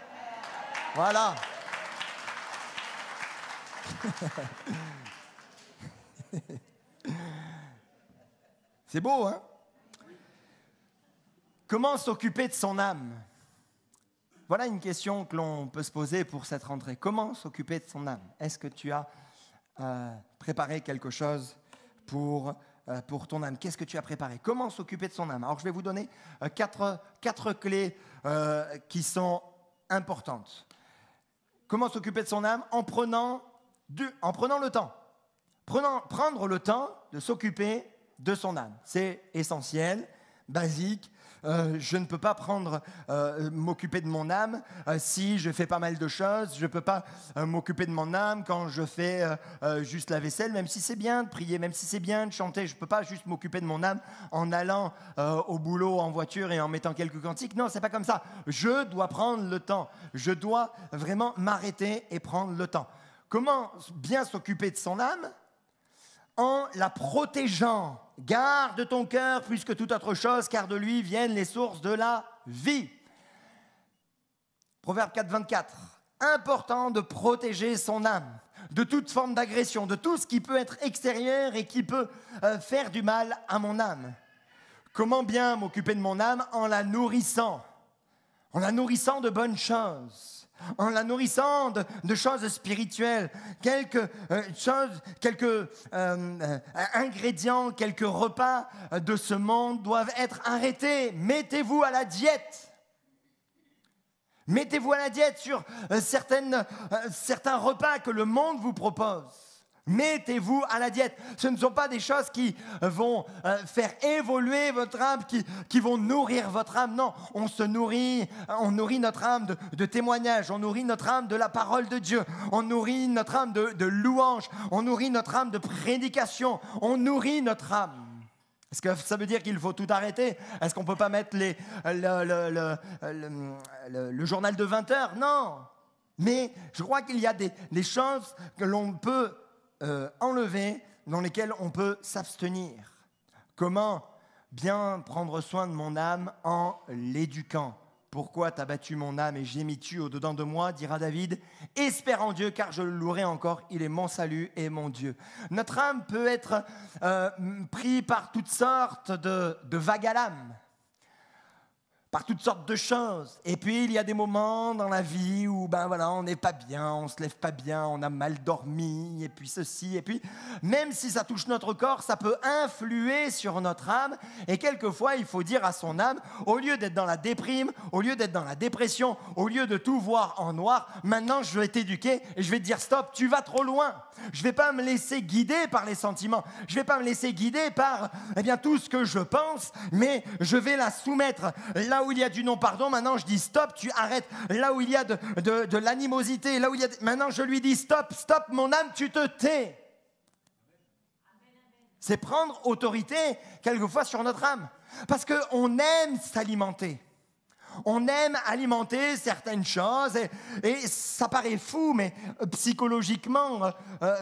Voilà. C'est beau, hein? Comment s'occuper de son âme? Voilà une question que l'on peut se poser pour cette rentrée. Comment s'occuper de son âme? Est-ce que tu as préparé quelque chose pour ton âme? Qu'est-ce que tu as préparé? Comment s'occuper de son âme? Alors, je vais vous donner quatre clés qui sont importantes. Comment s'occuper de son âme? En prenant le temps. Prendre le temps de s'occuper de son âme. C'est essentiel, basique. Je ne peux pas m'occuper de mon âme si je fais pas mal de choses. Je ne peux pas m'occuper de mon âme quand je fais juste la vaisselle, même si c'est bien de prier, même si c'est bien de chanter. Je ne peux pas juste m'occuper de mon âme en allant au boulot, en voiture et en mettant quelques cantiques. Non, c'est pas comme ça. Je dois prendre le temps. Je dois vraiment m'arrêter et prendre le temps. Comment bien s'occuper de son âme? En la protégeant. Garde ton cœur plus que toute autre chose, car de lui viennent les sources de la vie. Proverbe 4, 24. Important de protéger son âme de toute forme d'agression, de tout ce qui peut être extérieur et qui peut faire du mal à mon âme. Comment bien m'occuper de mon âme? En la nourrissant de bonnes choses. En la nourrissant de choses spirituelles, quelques ingrédients, quelques repas de ce monde doivent être arrêtés. Mettez-vous à la diète. Mettez-vous à la diète sur certains repas que le monde vous propose. Mettez-vous à la diète. Ce ne sont pas des choses qui vont faire évoluer votre âme, qui vont nourrir votre âme. Non, on nourrit notre âme de témoignage, on nourrit notre âme de la parole de Dieu, on nourrit notre âme de louange, on nourrit notre âme de prédication, on nourrit notre âme. Est-ce que ça veut dire qu'il faut tout arrêter? Est-ce qu'on ne peut pas mettre le journal de 20 heures? Non. Mais je crois qu'il y a des choses que l'on peut enlever, dans lesquelles on peut s'abstenir. Comment bien prendre soin de mon âme? En l'éduquant. Pourquoi t'as battu mon âme et gémis-tu au-dedans de moi, dira David. Espère en Dieu, car je le louerai encore. Il est mon salut et mon Dieu. Notre âme peut être prise par toutes sortes de vagues à l'âme. par toutes sortes de choses. Et puis, il y a des moments dans la vie où on n'est pas bien, on ne se lève pas bien, on a mal dormi, et puis ceci, et puis, même si ça touche notre corps, ça peut influer sur notre âme. Et quelquefois, il faut dire à son âme, au lieu d'être dans la déprime, au lieu d'être dans la dépression, au lieu de tout voir en noir, maintenant, je vais t'éduquer et je vais te dire, stop, tu vas trop loin. Je ne vais pas me laisser guider par les sentiments, je ne vais pas me laisser guider par tout ce que je pense, mais je vais la soumettre. Là où il y a du non-pardon, maintenant je dis stop, tu arrêtes. Là où il y a de l'animosité, là où il y a maintenant je lui dis stop, stop, mon âme, tu te tais. C'est prendre autorité quelquefois sur notre âme, parce qu'on aime s'alimenter. On aime alimenter certaines choses et ça paraît fou, mais psychologiquement,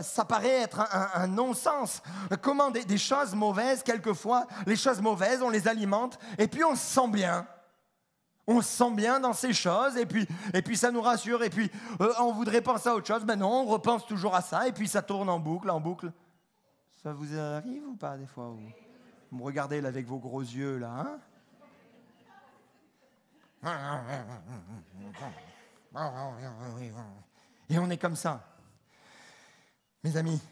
ça paraît être un non-sens. Comment des choses mauvaises, quelquefois, les choses mauvaises, on les alimente et puis on se sent bien. On se sent bien dans ces choses et puis ça nous rassure. Et puis on voudrait penser à autre chose, ben non, on repense toujours à ça et puis ça tourne en boucle, en boucle. Ça vous arrive ou pas des fois vous me regardez là avec vos gros yeux là, hein? Et on est comme ça. Mes amis,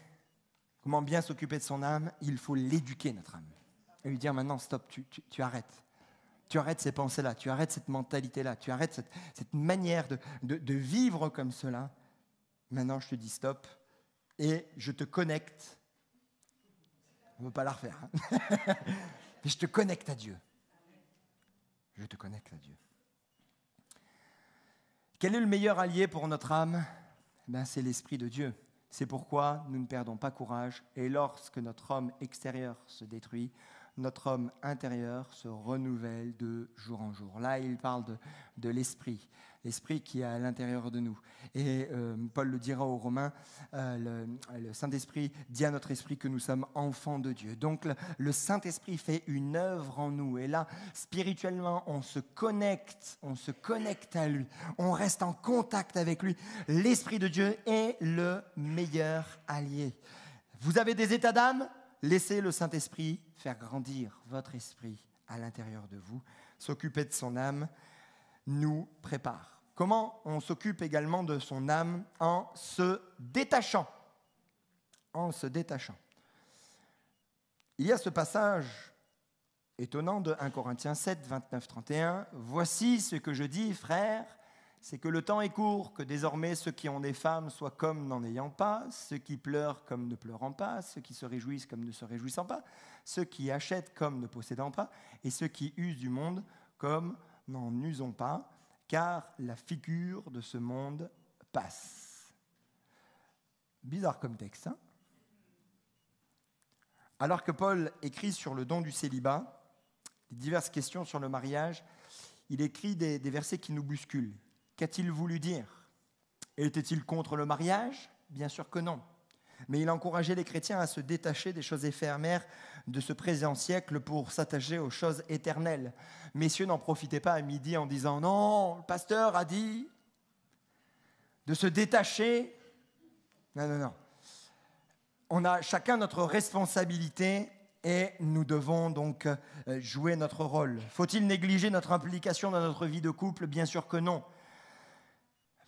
comment bien s'occuper de son âme? Il faut l'éduquer, notre âme. Et lui dire maintenant, stop, tu arrêtes. Tu arrêtes ces pensées-là, tu arrêtes cette mentalité-là, tu arrêtes cette manière de vivre comme cela. Maintenant, je te dis stop et je te connecte. On ne veut pas la refaire. Hein. Mais je te connecte à Dieu. Je te connecte à Dieu. Quel est le meilleur allié pour notre âme? C'est l'Esprit de Dieu. C'est pourquoi nous ne perdons pas courage. Et lorsque notre homme extérieur se détruit, notre homme intérieur se renouvelle de jour en jour. Là, il parle de l'Esprit. L'Esprit qui est à l'intérieur de nous. Et Paul le dira aux Romains, le Saint-Esprit dit à notre esprit que nous sommes enfants de Dieu. Donc le Saint-Esprit fait une œuvre en nous. Et là, spirituellement, on se connecte à lui. On reste en contact avec lui. L'Esprit de Dieu est le meilleur allié. Vous avez des états d'âme? Laissez le Saint-Esprit faire grandir votre esprit à l'intérieur de vous. S'occuper de son âme nous prépare. Comment on s'occupe également de son âme? En se détachant. En se détachant. Il y a ce passage étonnant de 1 Corinthiens 7, 29, 31. « Voici ce que je dis, frères, c'est que le temps est court, que désormais ceux qui ont des femmes soient comme n'en ayant pas, ceux qui pleurent comme ne pleurant pas, ceux qui se réjouissent comme ne se réjouissant pas, ceux qui achètent comme ne possédant pas, et ceux qui usent du monde comme n'en usons pas, car la figure de ce monde passe. » Bizarre comme texte, hein? Alors que Paul écrit sur le don du célibat, diverses questions sur le mariage, il écrit des versets qui nous bousculent. Qu'a-t-il voulu dire? Était-il contre le mariage? Bien sûr que non. Mais il encourageait les chrétiens à se détacher des choses éphémères de ce présent siècle pour s'attacher aux choses éternelles. Messieurs, n'en profitez pas à midi en disant « Non, le pasteur a dit de se détacher. » Non. On a chacun notre responsabilité et nous devons donc jouer notre rôle. Faut-il négliger notre implication dans notre vie de couple? Bien sûr que non.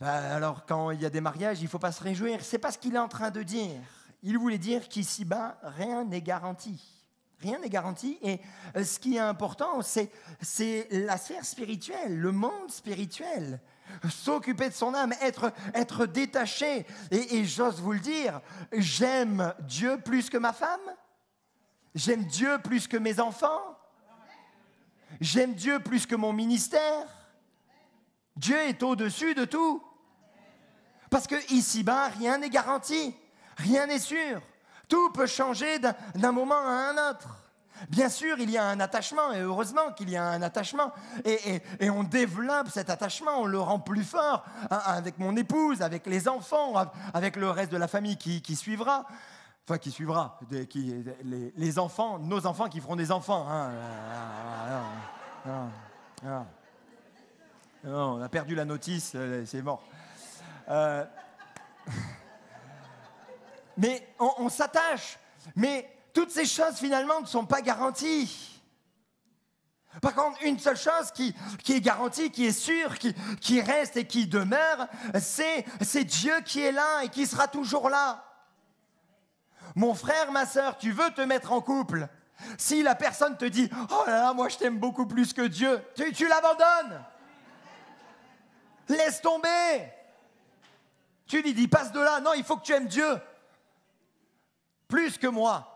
Alors, quand il y a des mariages, il ne faut pas se réjouir. Ce n'est pas ce qu'il est en train de dire. Il voulait dire qu'ici-bas, rien n'est garanti. Rien n'est garanti. Et ce qui est important, c'est la sphère spirituelle, le monde spirituel. S'occuper de son âme, être détaché. Et j'ose vous le dire, j'aime Dieu plus que ma femme. J'aime Dieu plus que mes enfants. J'aime Dieu plus que mon ministère. Dieu est au-dessus de tout. Parce que ici-bas, rien n'est garanti, rien n'est sûr. Tout peut changer d'un moment à un autre. Bien sûr, il y a un attachement, et heureusement qu'il y a un attachement. Et on développe cet attachement, on le rend plus fort avec mon épouse, avec les enfants, avec le reste de la famille qui suivra. Enfin, qui suivra, les enfants, nos enfants qui feront des enfants. Hein. Non, on a perdu la notice, c'est mort. Mais on s'attache. Mais toutes ces choses, finalement, ne sont pas garanties. Par contre, une seule chose qui est garantie, qui est sûre, qui reste et qui demeure, c'est Dieu qui est là et qui sera toujours là. Mon frère, ma sœur, tu veux te mettre en couple. Si la personne te dit « Oh là là, moi je t'aime beaucoup plus que Dieu », tu l'abandonnes. Laisse tomber. Tu lui dis « Passe de là. Non, il faut que tu aimes Dieu. Plus que moi. »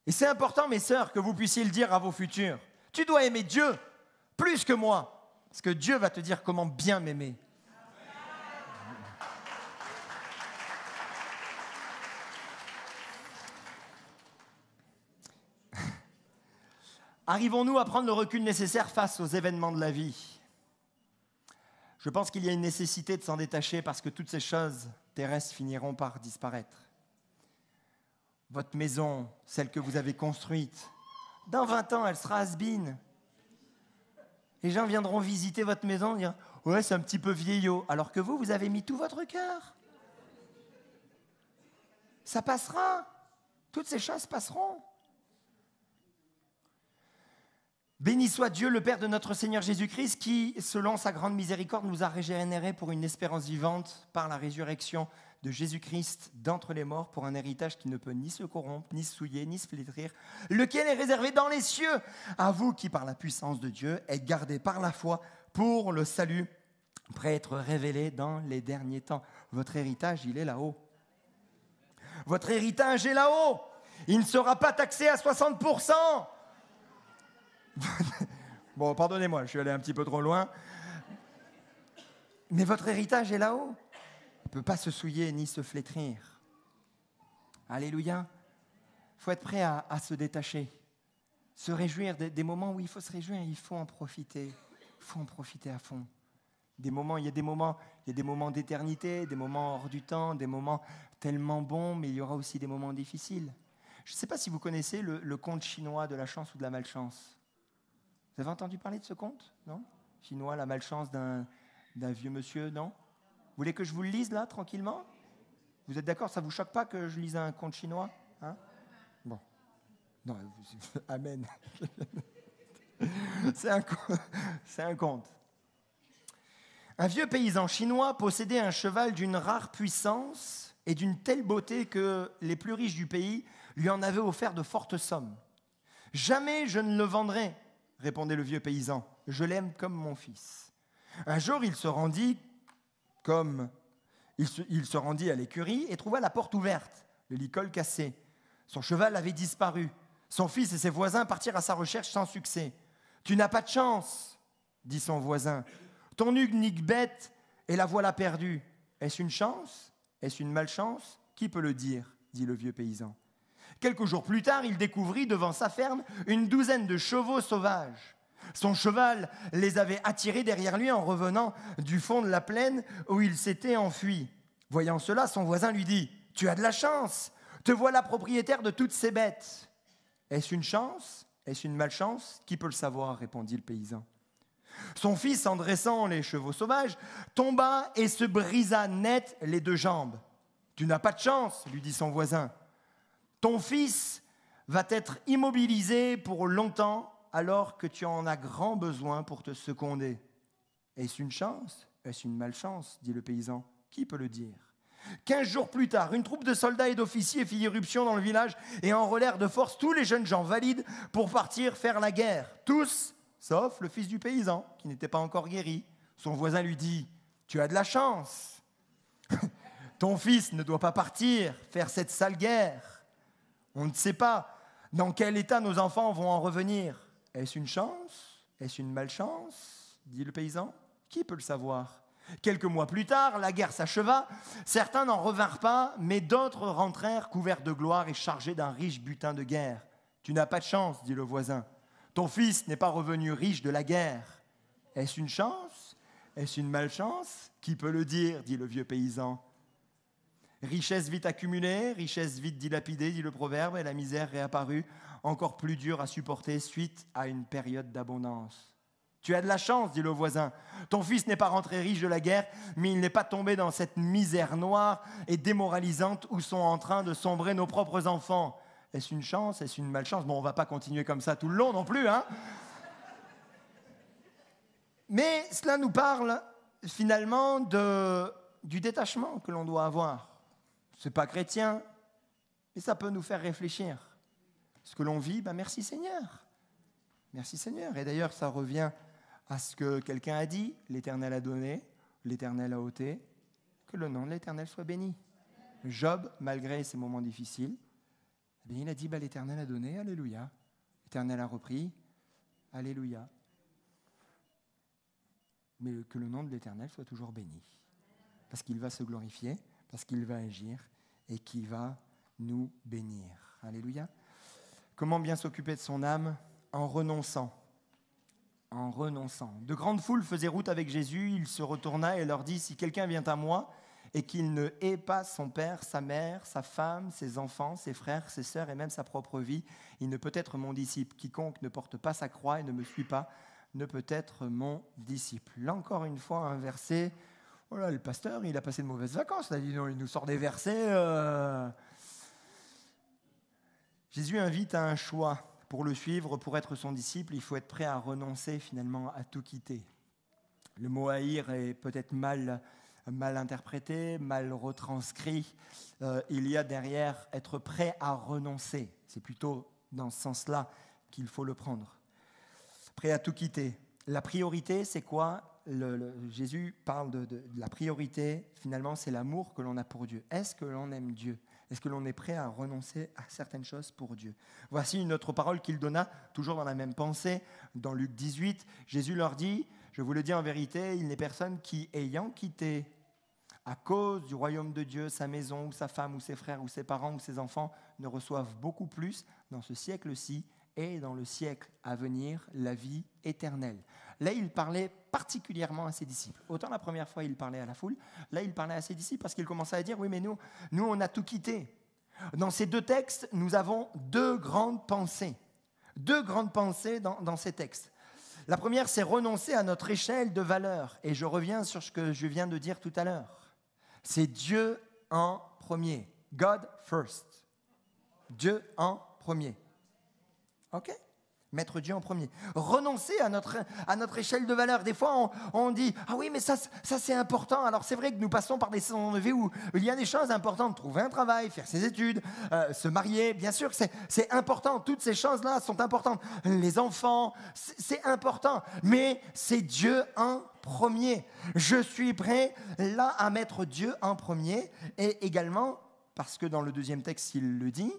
Et c'est important, mes sœurs, que vous puissiez le dire à vos futurs. Tu dois aimer Dieu plus que moi. Parce que Dieu va te dire comment bien m'aimer. Arrivons-nous à prendre le recul nécessaire face aux événements de la vie ? Je pense qu'il y a une nécessité de s'en détacher parce que toutes ces choses terrestres finiront par disparaître. Votre maison, celle que vous avez construite, dans 20 ans, elle sera has-been. Les gens viendront visiter votre maison et dire « Ouais, c'est un petit peu vieillot », alors que vous avez mis tout votre cœur. Ça passera. Toutes ces choses passeront. Béni soit Dieu, le Père de notre Seigneur Jésus-Christ, qui, selon sa grande miséricorde, nous a régénérés pour une espérance vivante par la résurrection de Jésus-Christ d'entre les morts, pour un héritage qui ne peut ni se corrompre, ni se souiller, ni se flétrir, lequel est réservé dans les cieux, à vous qui, par la puissance de Dieu, êtes gardés par la foi pour le salut, prêt à être révélé dans les derniers temps. Votre héritage, il est là-haut. Votre héritage est là-haut. Il ne sera pas taxé à 60%. Bon, pardonnez-moi, je suis allé un petit peu trop loin. Mais votre héritage est là-haut. Il ne peut pas se souiller ni se flétrir. Alléluia. Il faut être prêt à se détacher. Se réjouir des moments où il faut se réjouir, il faut en profiter. Il faut en profiter à fond. Il y a des moments d'éternité, des moments hors du temps, des moments tellement bons, mais il y aura aussi des moments difficiles. Je ne sais pas si vous connaissez le conte chinois de la chance ou de la malchance. Vous avez entendu parler de ce conte, non ? Chinois, la malchance d'un vieux monsieur, non ? Vous voulez que je vous le lise là, tranquillement ? Vous êtes d'accord ? Ça ne vous choque pas que je lise un conte chinois ? Hein ? Bon. Non, amen. C'est un conte. Un vieux paysan chinois possédait un cheval d'une rare puissance et d'une telle beauté que les plus riches du pays lui en avaient offert de fortes sommes. « Jamais je ne le vendrai », répondait le vieux paysan, « je l'aime comme mon fils. » Un jour, il se rendit à l'écurie et trouva la porte ouverte, le licol cassé. Son cheval avait disparu. Son fils et ses voisins partirent à sa recherche sans succès. « Tu n'as pas de chance, » dit son voisin. « Ton unique bête, et la voilà perdue. Est-ce une chance ? Est-ce une malchance ? Qui peut le dire ?» dit le vieux paysan. Quelques jours plus tard, il découvrit devant sa ferme une douzaine de chevaux sauvages. Son cheval les avait attirés derrière lui en revenant du fond de la plaine où il s'était enfui. Voyant cela, son voisin lui dit « Tu as de la chance, te voilà propriétaire de toutes ces bêtes. » « Est-ce une chance ? Est-ce une malchance ? Qui peut le savoir ?» répondit le paysan. Son fils, en dressant les chevaux sauvages, tomba et se brisa net les deux jambes. « Tu n'as pas de chance, » lui dit son voisin. « Ton fils va être immobilisé pour longtemps alors que tu en as grand besoin pour te seconder. » « Est-ce une chance ? Est-ce une malchance ? dit le paysan. Qui peut le dire ? 15 jours plus tard, une troupe de soldats et d'officiers fit irruption dans le village et enrôlèrent de force tous les jeunes gens valides pour partir faire la guerre. Tous, sauf le fils du paysan, qui n'était pas encore guéri. Son voisin lui dit « Tu as de la chance. Ton fils ne doit pas partir faire cette sale guerre. On ne sait pas dans quel état nos enfants vont en revenir. Est-ce une chance ? Est-ce une malchance ? dit le paysan. Qui peut le savoir ? Quelques mois plus tard, la guerre s'acheva. Certains n'en revinrent pas, mais d'autres rentrèrent couverts de gloire et chargés d'un riche butin de guerre. « Tu n'as pas de chance, dit le voisin. Ton fils n'est pas revenu riche de la guerre. Est-ce une chance ? Est-ce une malchance ? Qui peut le dire, dit le vieux paysan. Richesse vite accumulée, richesse vite dilapidée, dit le proverbe, et la misère réapparut, encore plus dure à supporter suite à une période d'abondance. Tu as de la chance, dit le voisin. Ton fils n'est pas rentré riche de la guerre, mais il n'est pas tombé dans cette misère noire et démoralisante où sont en train de sombrer nos propres enfants. Est-ce une chance? Est-ce une malchance? Bon, on ne va pas continuer comme ça tout le long non plus, hein. Mais cela nous parle finalement du détachement que l'on doit avoir. Ce n'est pas chrétien, mais ça peut nous faire réfléchir. Ce que l'on vit, merci Seigneur. Merci Seigneur. Et d'ailleurs, ça revient à ce que quelqu'un a dit. L'Éternel a donné, l'Éternel a ôté. Que le nom de l'Éternel soit béni. Job, malgré ses moments difficiles, il a dit, l'Éternel a donné, alléluia. L'Éternel a repris, alléluia. Mais que le nom de l'Éternel soit toujours béni. Parce qu'il va se glorifier, parce qu'il va agir et qu'il va nous bénir. Alléluia. Comment bien s'occuper de son âme? En renonçant. En renonçant. De grandes foules faisaient route avec Jésus. Il se retourna et leur dit, si quelqu'un vient à moi et qu'il ne hait pas son père, sa mère, sa femme, ses enfants, ses frères, ses sœurs et même sa propre vie, il ne peut être mon disciple. Quiconque ne porte pas sa croix et ne me suit pas ne peut être mon disciple. Là encore une fois, un verset. Oh là, le pasteur, il a passé de mauvaises vacances. Là, il nous sort des versets. Jésus invite à un choix. Pour le suivre, pour être son disciple, il faut être prêt à renoncer finalement à tout quitter. Le mot haïr est peut-être mal interprété, mal retranscrit. Il y a derrière être prêt à renoncer. C'est plutôt dans ce sens-là qu'il faut le prendre. Prêt à tout quitter. La priorité, c'est quoi? Jésus parle de la priorité. Finalement, c'est l'amour que l'on a pour Dieu. Est-ce que l'on aime Dieu? Est-ce que l'on est prêt à renoncer à certaines choses pour Dieu? Voici une autre parole qu'il donna, toujours dans la même pensée, dans Luc 18. Jésus leur dit, je vous le dis en vérité, il n'est personne qui, ayant quitté à cause du royaume de Dieu, sa maison, ou sa femme, ou ses frères, ou ses parents, ou ses enfants, ne reçoivent beaucoup plus dans ce siècle-ci et dans le siècle à venir la vie éternelle. Là, il parlait particulièrement à ses disciples. Autant la première fois, il parlait à la foule. Là, il parlait à ses disciples parce qu'il commençait à dire, oui, mais nous, on a tout quitté. Dans ces deux textes, nous avons deux grandes pensées. Deux grandes pensées dans ces textes. La première, c'est renoncer à notre échelle de valeur. Et je reviens sur ce que je viens de dire tout à l'heure. C'est Dieu en premier. God first. Dieu en premier. OK? Mettre Dieu en premier. Renoncer à notre échelle de valeur. Des fois, on dit « Ah oui, mais ça c'est important. » Alors, c'est vrai que nous passons par des saisons de vie où il y a des choses importantes. Trouver un travail, faire ses études, se marier. Bien sûr que c'est important. Toutes ces choses-là sont importantes. Les enfants, c'est important. Mais c'est Dieu en premier. Je suis prêt là à mettre Dieu en premier. Et également, parce que dans le deuxième texte, il le dit,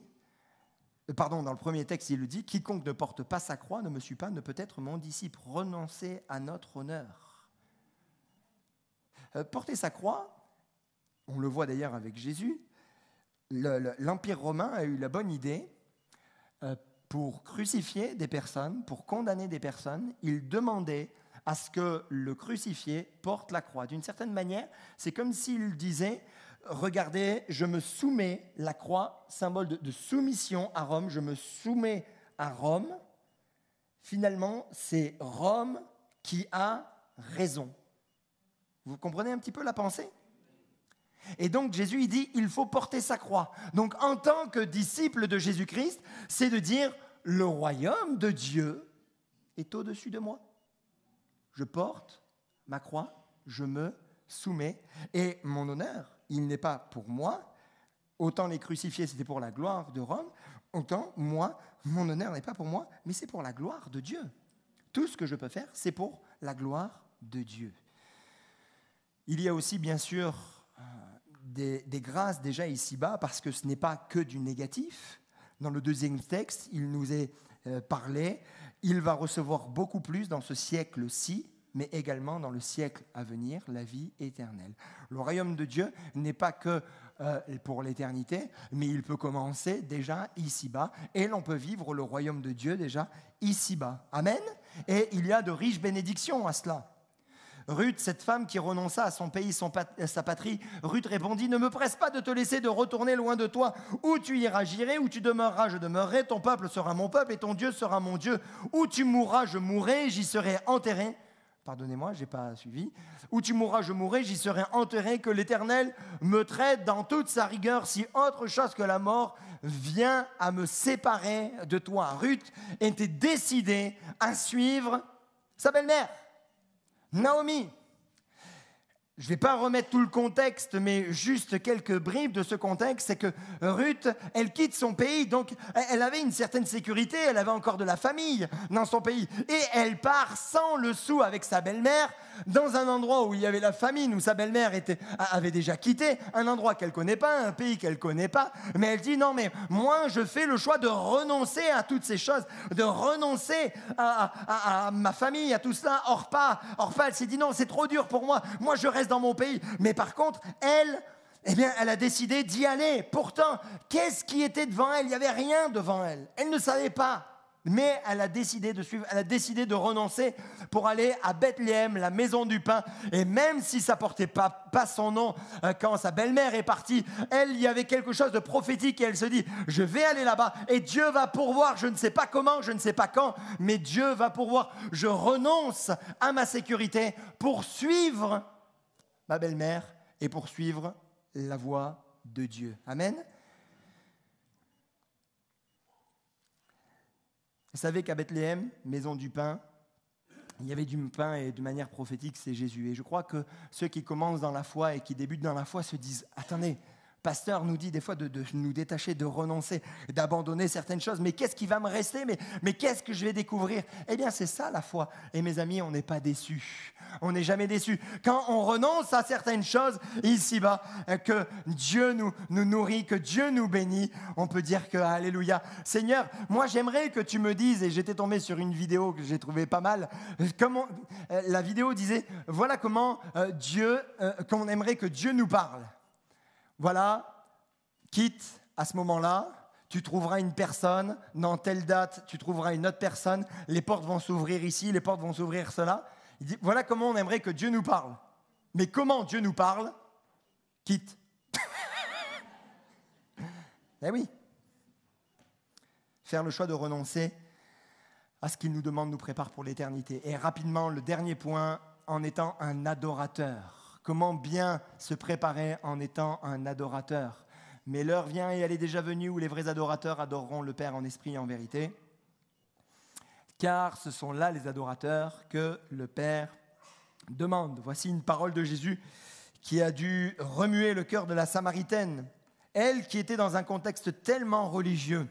dans le premier texte, il le dit, « Quiconque ne porte pas sa croix, ne me suit pas, ne peut être mon disciple. » Renoncer à notre honneur. Porter sa croix, on le voit d'ailleurs avec Jésus, l'Empire romain a eu la bonne idée, pour crucifier des personnes, pour condamner des personnes, il demandait à ce que le crucifié porte la croix. D'une certaine manière, c'est comme s'il disait, regardez, je me soumets, la croix, symbole de soumission à Rome, je me soumets à Rome. Finalement, c'est Rome qui a raison. Vous comprenez un petit peu la pensée? Et donc Jésus, il dit, il faut porter sa croix. Donc en tant que disciple de Jésus-Christ, c'est de dire, le royaume de Dieu est au-dessus de moi. Je porte ma croix, je me soumets, et mon honneur, il n'est pas pour moi, autant les crucifiés c'était pour la gloire de Rome, autant moi, mon honneur n'est pas pour moi, mais c'est pour la gloire de Dieu. Tout ce que je peux faire, c'est pour la gloire de Dieu. Il y a aussi bien sûr des grâces déjà ici-bas, parce que ce n'est pas que du négatif. Dans le deuxième texte, il nous est parlé, il va recevoir beaucoup plus dans ce siècle-ci, mais également dans le siècle à venir, la vie éternelle. Le royaume de Dieu n'est pas que pour l'éternité, mais il peut commencer déjà ici-bas, et l'on peut vivre le royaume de Dieu déjà ici-bas. Amen. Et il y a de riches bénédictions à cela. Ruth, cette femme qui renonça à son pays, sa patrie, Ruth répondit, « Ne me presse pas de te laisser de retourner loin de toi. Où tu iras, j'irai, où tu demeureras, je demeurerai, ton peuple sera mon peuple et ton Dieu sera mon Dieu. Où tu mourras, je mourrai, j'y serai enterré. pardonnez-moi, je n'ai pas suivi. Où tu mourras, je mourrai, j'y serai enterré, que l'Éternel me traite dans toute sa rigueur si autre chose que la mort vient à me séparer de toi. Ruth était décidée à suivre sa belle-mère, Naomi. Je ne vais pas remettre tout le contexte, mais juste quelques bribes de ce contexte, c'est que Ruth, elle quitte son pays, donc elle avait une certaine sécurité, elle avait encore de la famille dans son pays, et elle part sans le sou avec sa belle-mère, dans un endroit où il y avait la famine, où sa belle-mère avait déjà quitté, un endroit qu'elle ne connaît pas, un pays qu'elle ne connaît pas, mais elle dit non mais moi je fais le choix de renoncer à toutes ces choses, de renoncer à ma famille, à tout cela. Orpah, elle s'est dit non, c'est trop dur pour moi je reste dans mon pays, mais par contre elle a décidé d'y aller. Pourtant, qu'est-ce qui était devant elle? Il n'y avait rien devant elle, elle ne savait pas. Mais elle a décidé de suivre, elle a décidé de renoncer pour aller à Bethléem, la maison du pain. Et même si ça ne portait pas son nom, quand sa belle-mère est partie, il y avait quelque chose de prophétique et elle se dit, je vais aller là-bas et Dieu va pourvoir, je ne sais pas comment, je ne sais pas quand, mais Dieu va pourvoir. Je renonce à ma sécurité pour suivre ma belle-mère et pour suivre la voie de Dieu. Amen. Vous savez qu'à Bethléem, maison du pain, il y avait du pain et de manière prophétique, c'est Jésus. Et je crois que ceux qui commencent dans la foi et qui débutent dans la foi se disent « Attendez, pasteur nous dit des fois de nous détacher, de renoncer, d'abandonner certaines choses. Mais qu'est-ce qui va me rester? Mais qu'est-ce que je vais découvrir ?» Eh bien, c'est ça la foi. Et mes amis, on n'est pas déçus. On n'est jamais déçus. Quand on renonce à certaines choses ici-bas, que Dieu nous nourrit, que Dieu nous bénit, on peut dire que Alléluia. Seigneur, moi j'aimerais que tu me dises, et j'étais tombé sur une vidéo que j'ai trouvée pas mal, la vidéo disait, voilà comment qu'on aimerait que Dieu nous parle. Voilà, quitte à ce moment-là, tu trouveras une personne, dans telle date, tu trouveras une autre personne, les portes vont s'ouvrir ici, les portes vont s'ouvrir cela. Il dit, voilà comment on aimerait que Dieu nous parle. Mais comment Dieu nous parle? Quitte. Eh oui. Faire le choix de renoncer à ce qu'il nous demande nous prépare pour l'éternité. Et rapidement, le dernier point, en étant un adorateur. Comment bien se préparer en étant un adorateur? Mais l'heure vient et elle est déjà venue où les vrais adorateurs adoreront le Père en esprit et en vérité. Car ce sont là les adorateurs que le Père demande. Voici une parole de Jésus qui a dû remuer le cœur de la Samaritaine. Elle qui était dans un contexte tellement religieux.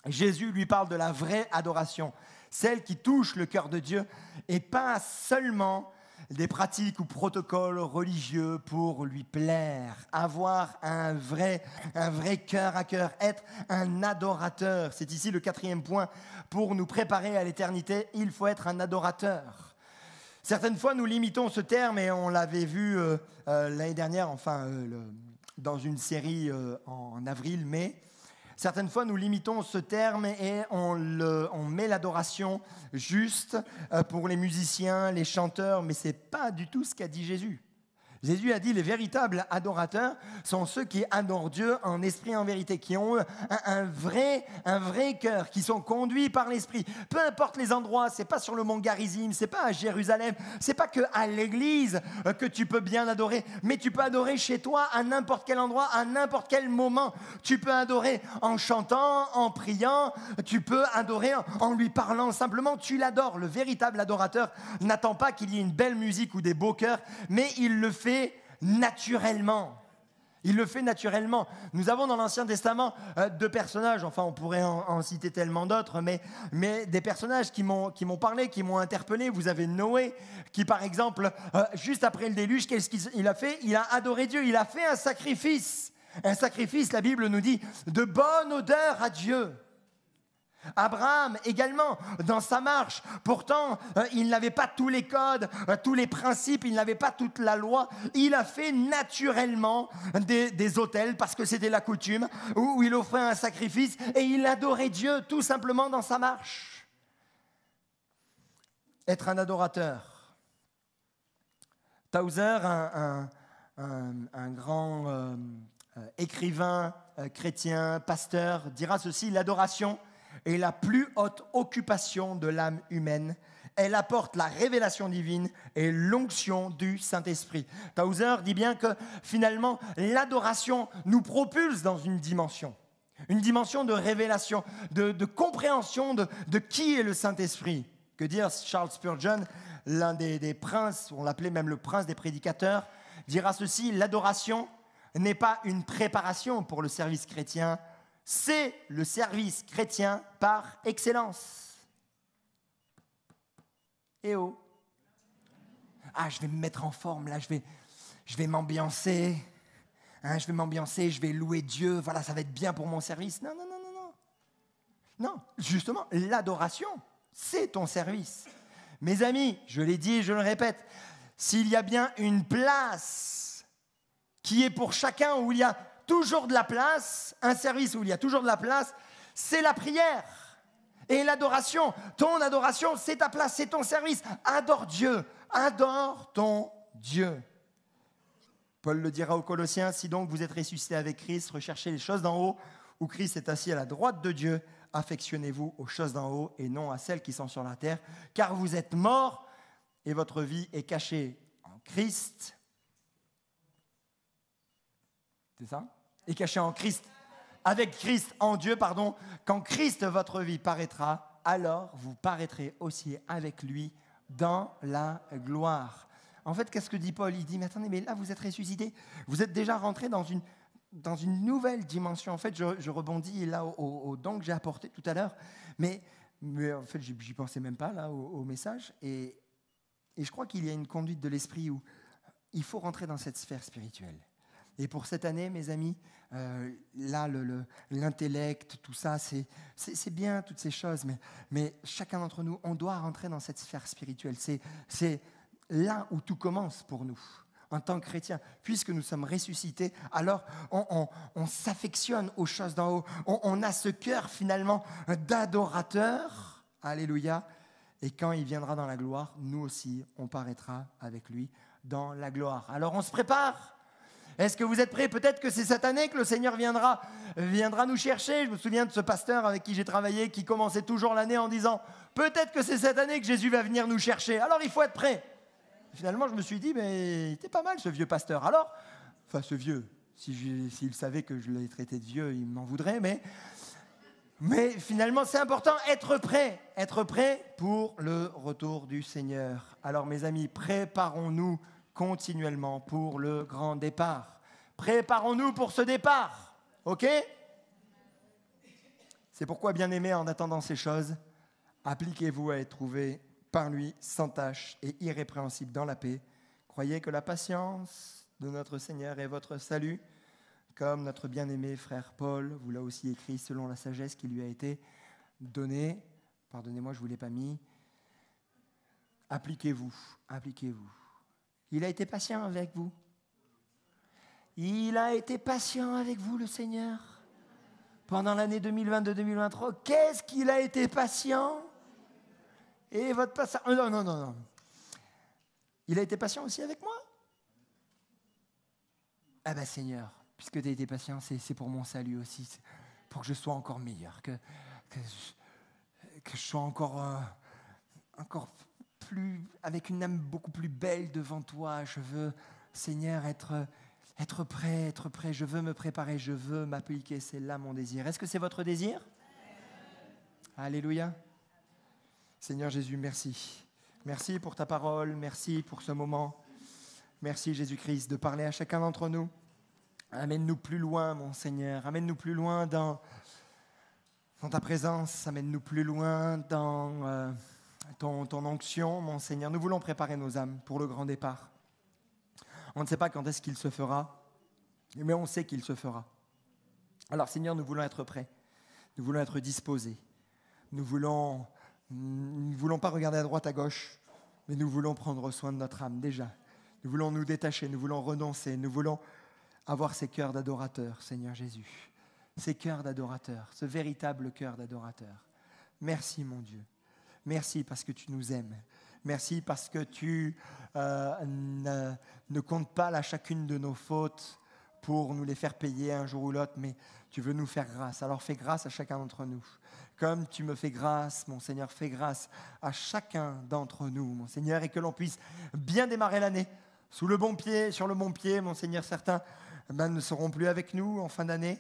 Jésus lui parle de la vraie adoration, celle qui touche le cœur de Dieu et pas seulement des pratiques ou protocoles religieux pour lui plaire. Avoir un vrai cœur à cœur, être un adorateur. C'est ici le 4e point. Pour nous préparer à l'éternité, il faut être un adorateur. Certaines fois, nous limitons ce terme et on l'avait vu l'année dernière, dans une série en avril-mai. Certaines fois, nous limitons ce terme et on met l'adoration juste pour les musiciens, les chanteurs, mais ce n'est pas du tout ce qu'a dit Jésus. Jésus a dit les véritables adorateurs sont ceux qui adorent Dieu en esprit et en vérité, qui ont un vrai cœur, qui sont conduits par l'esprit. Peu importe les endroits, c'est pas sur le mont Garizim, c'est pas à Jérusalem, c'est pas que à l'église que tu peux bien adorer, mais tu peux adorer chez toi à n'importe quel endroit, à n'importe quel moment. Tu peux adorer en chantant, en priant, tu peux adorer en lui parlant simplement, tu l'adores. Le véritable adorateur n'attend pas qu'il y ait une belle musique ou des beaux chœurs, mais il le fait naturellement. Il le fait naturellement. Nous avons dans l'Ancien Testament deux personnages, enfin on pourrait en citer tellement d'autres, mais des personnages qui m'ont parlé, qui m'ont interpellé. Vous avez Noé qui par exemple, juste après le déluge, qu'est-ce qu'il a fait? Il a adoré Dieu, il a fait un sacrifice. Un sacrifice, la Bible nous dit, de bonne odeur à Dieu. Abraham également, dans sa marche, pourtant il n'avait pas tous les codes, tous les principes, il n'avait pas toute la loi. Il a fait naturellement des autels parce que c'était la coutume, où il offrait un sacrifice et il adorait Dieu tout simplement dans sa marche. Être un adorateur. Tauser, un grand écrivain chrétien, pasteur, dira ceci: l'adoration est la plus haute occupation de l'âme humaine. elle apporte la révélation divine et l'onction du Saint-Esprit. Tauser dit bien que finalement, l'adoration nous propulse dans une dimension de révélation, de compréhension de qui est le Saint-Esprit. Que dire Charles Spurgeon, l'un des princes, on l'appelait même le prince des prédicateurs, dira ceci: l'adoration n'est pas une préparation pour le service chrétien, c'est le service chrétien par excellence. Eh oh! Ah, je vais me mettre en forme, là, je vais m'ambiancer. Je vais m'ambiancer, je vais louer Dieu, voilà, ça va être bien pour mon service. Non. Non, justement, l'adoration, c'est ton service. Mes amis, je l'ai dit et je le répète, s'il y a bien une place qui est pour chacun, où il y a toujours de la place, un service où il y a toujours de la place, c'est la prière. Et l'adoration, ton adoration, c'est ta place, c'est ton service. Adore Dieu, adore ton Dieu. Paul le dira aux Colossiens: si donc vous êtes ressuscités avec Christ, recherchez les choses d'en haut, où Christ est assis à la droite de Dieu. Affectionnez-vous aux choses d'en haut et non à celles qui sont sur la terre, car vous êtes morts et votre vie est cachée en Christ. C'est ça? Est cachée en Christ, avec Christ en Dieu, pardon. Quand Christ, votre vie, paraîtra, alors vous paraîtrez aussi avec lui dans la gloire. En fait, qu'est-ce que dit Paul? Il dit, mais attendez, mais là, vous êtes ressuscités. Vous êtes déjà rentrés dans une nouvelle dimension. En fait, je rebondis là au don que j'ai apporté tout à l'heure. Mais en fait, j'y pensais même pas, là, au message. Et je crois qu'il y a une conduite de l'esprit où il faut rentrer dans cette sphère spirituelle. Et pour cette année, mes amis, là, l'intellect, tout ça, c'est bien, toutes ces choses. Mais chacun d'entre nous, on doit rentrer dans cette sphère spirituelle. C'est là où tout commence pour nous, en tant que chrétiens. Puisque nous sommes ressuscités, alors on s'affectionne aux choses d'en haut. On a ce cœur, finalement, d'adorateur. Alléluia. Et quand il viendra dans la gloire, nous aussi, on paraîtra avec lui dans la gloire. Alors, on se prépare. Est-ce que vous êtes prêts? Peut-être que c'est cette année que le Seigneur viendra nous chercher. Je me souviens de ce pasteur avec qui j'ai travaillé, qui commençait toujours l'année en disant « Peut-être que c'est cette année que Jésus va venir nous chercher. » Alors, il faut être prêt. Finalement, je me suis dit, mais il était pas mal ce vieux pasteur. Alors, enfin ce vieux, s'il savait que je l'ai traité de vieux, il m'en voudrait, mais finalement, c'est important, être prêt pour le retour du Seigneur. Alors mes amis, préparons-nous continuellement pour le grand départ. Préparons-nous pour ce départ, ok? C'est pourquoi, bien-aimés, en attendant ces choses, appliquez-vous à être trouvés par lui, sans tache et irrépréhensible dans la paix. Croyez que la patience de notre Seigneur est votre salut, comme notre bien-aimé frère Paul vous l'a aussi écrit selon la sagesse qui lui a été donnée. Pardonnez-moi, je ne vous l'ai pas mis. Appliquez-vous. Il a été patient avec vous. Il a été patient avec vous, le Seigneur. Pendant l'année 2022-2023, qu'est-ce qu'il a été patient? Et votre passage... Non. Il a été patient aussi avec moi? Ah ben Seigneur, puisque tu as été patient, c'est pour mon salut aussi, c'est pour que je sois encore meilleur, que je sois encore plus, avec une âme beaucoup plus belle devant toi. Je veux, Seigneur, être prêt, je veux me préparer, je veux m'appliquer, c'est là mon désir. Est-ce que c'est votre désir? Alléluia. Seigneur Jésus, merci. Merci pour ta parole, merci pour ce moment. Merci Jésus-Christ de parler à chacun d'entre nous. Amène-nous plus loin, mon Seigneur. Amène-nous plus loin dans ta présence. Amène-nous plus loin dans ton onction, mon Seigneur. Nous voulons préparer nos âmes pour le grand départ. On ne sait pas quand est-ce qu'il se fera, mais on sait qu'il se fera. Alors Seigneur, nous voulons être prêts. Nous voulons être disposés. Nous ne voulons pas regarder à droite, à gauche, mais nous voulons prendre soin de notre âme déjà. Nous voulons nous détacher, nous voulons renoncer, nous voulons avoir ces cœurs d'adorateurs, Seigneur Jésus. Ces cœurs d'adorateurs, ce véritable cœur d'adorateur. Merci mon Dieu. Merci parce que tu nous aimes. Merci parce que tu ne comptes pas là chacune de nos fautes pour nous les faire payer un jour ou l'autre, mais tu veux nous faire grâce. Alors fais grâce à chacun d'entre nous. Comme tu me fais grâce, mon Seigneur, fais grâce à chacun d'entre nous, mon Seigneur, et que l'on puisse bien démarrer l'année sur le bon pied, mon Seigneur. Certains ne seront plus avec nous en fin d'année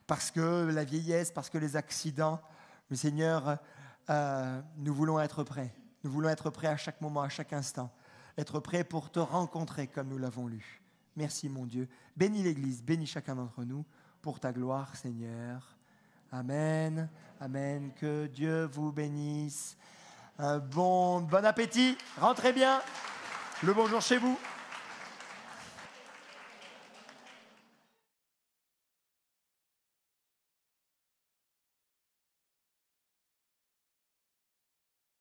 parce que la vieillesse, parce que les accidents. Mais Seigneur, nous voulons être prêts. Nous voulons être prêts à chaque moment, à chaque instant. Être prêts pour te rencontrer comme nous l'avons lu. Merci, mon Dieu. Bénis l'Église, bénis chacun d'entre nous pour ta gloire, Seigneur. Amen. Amen. Que Dieu vous bénisse. Bon appétit. Rentrez bien. Le bonjour chez vous.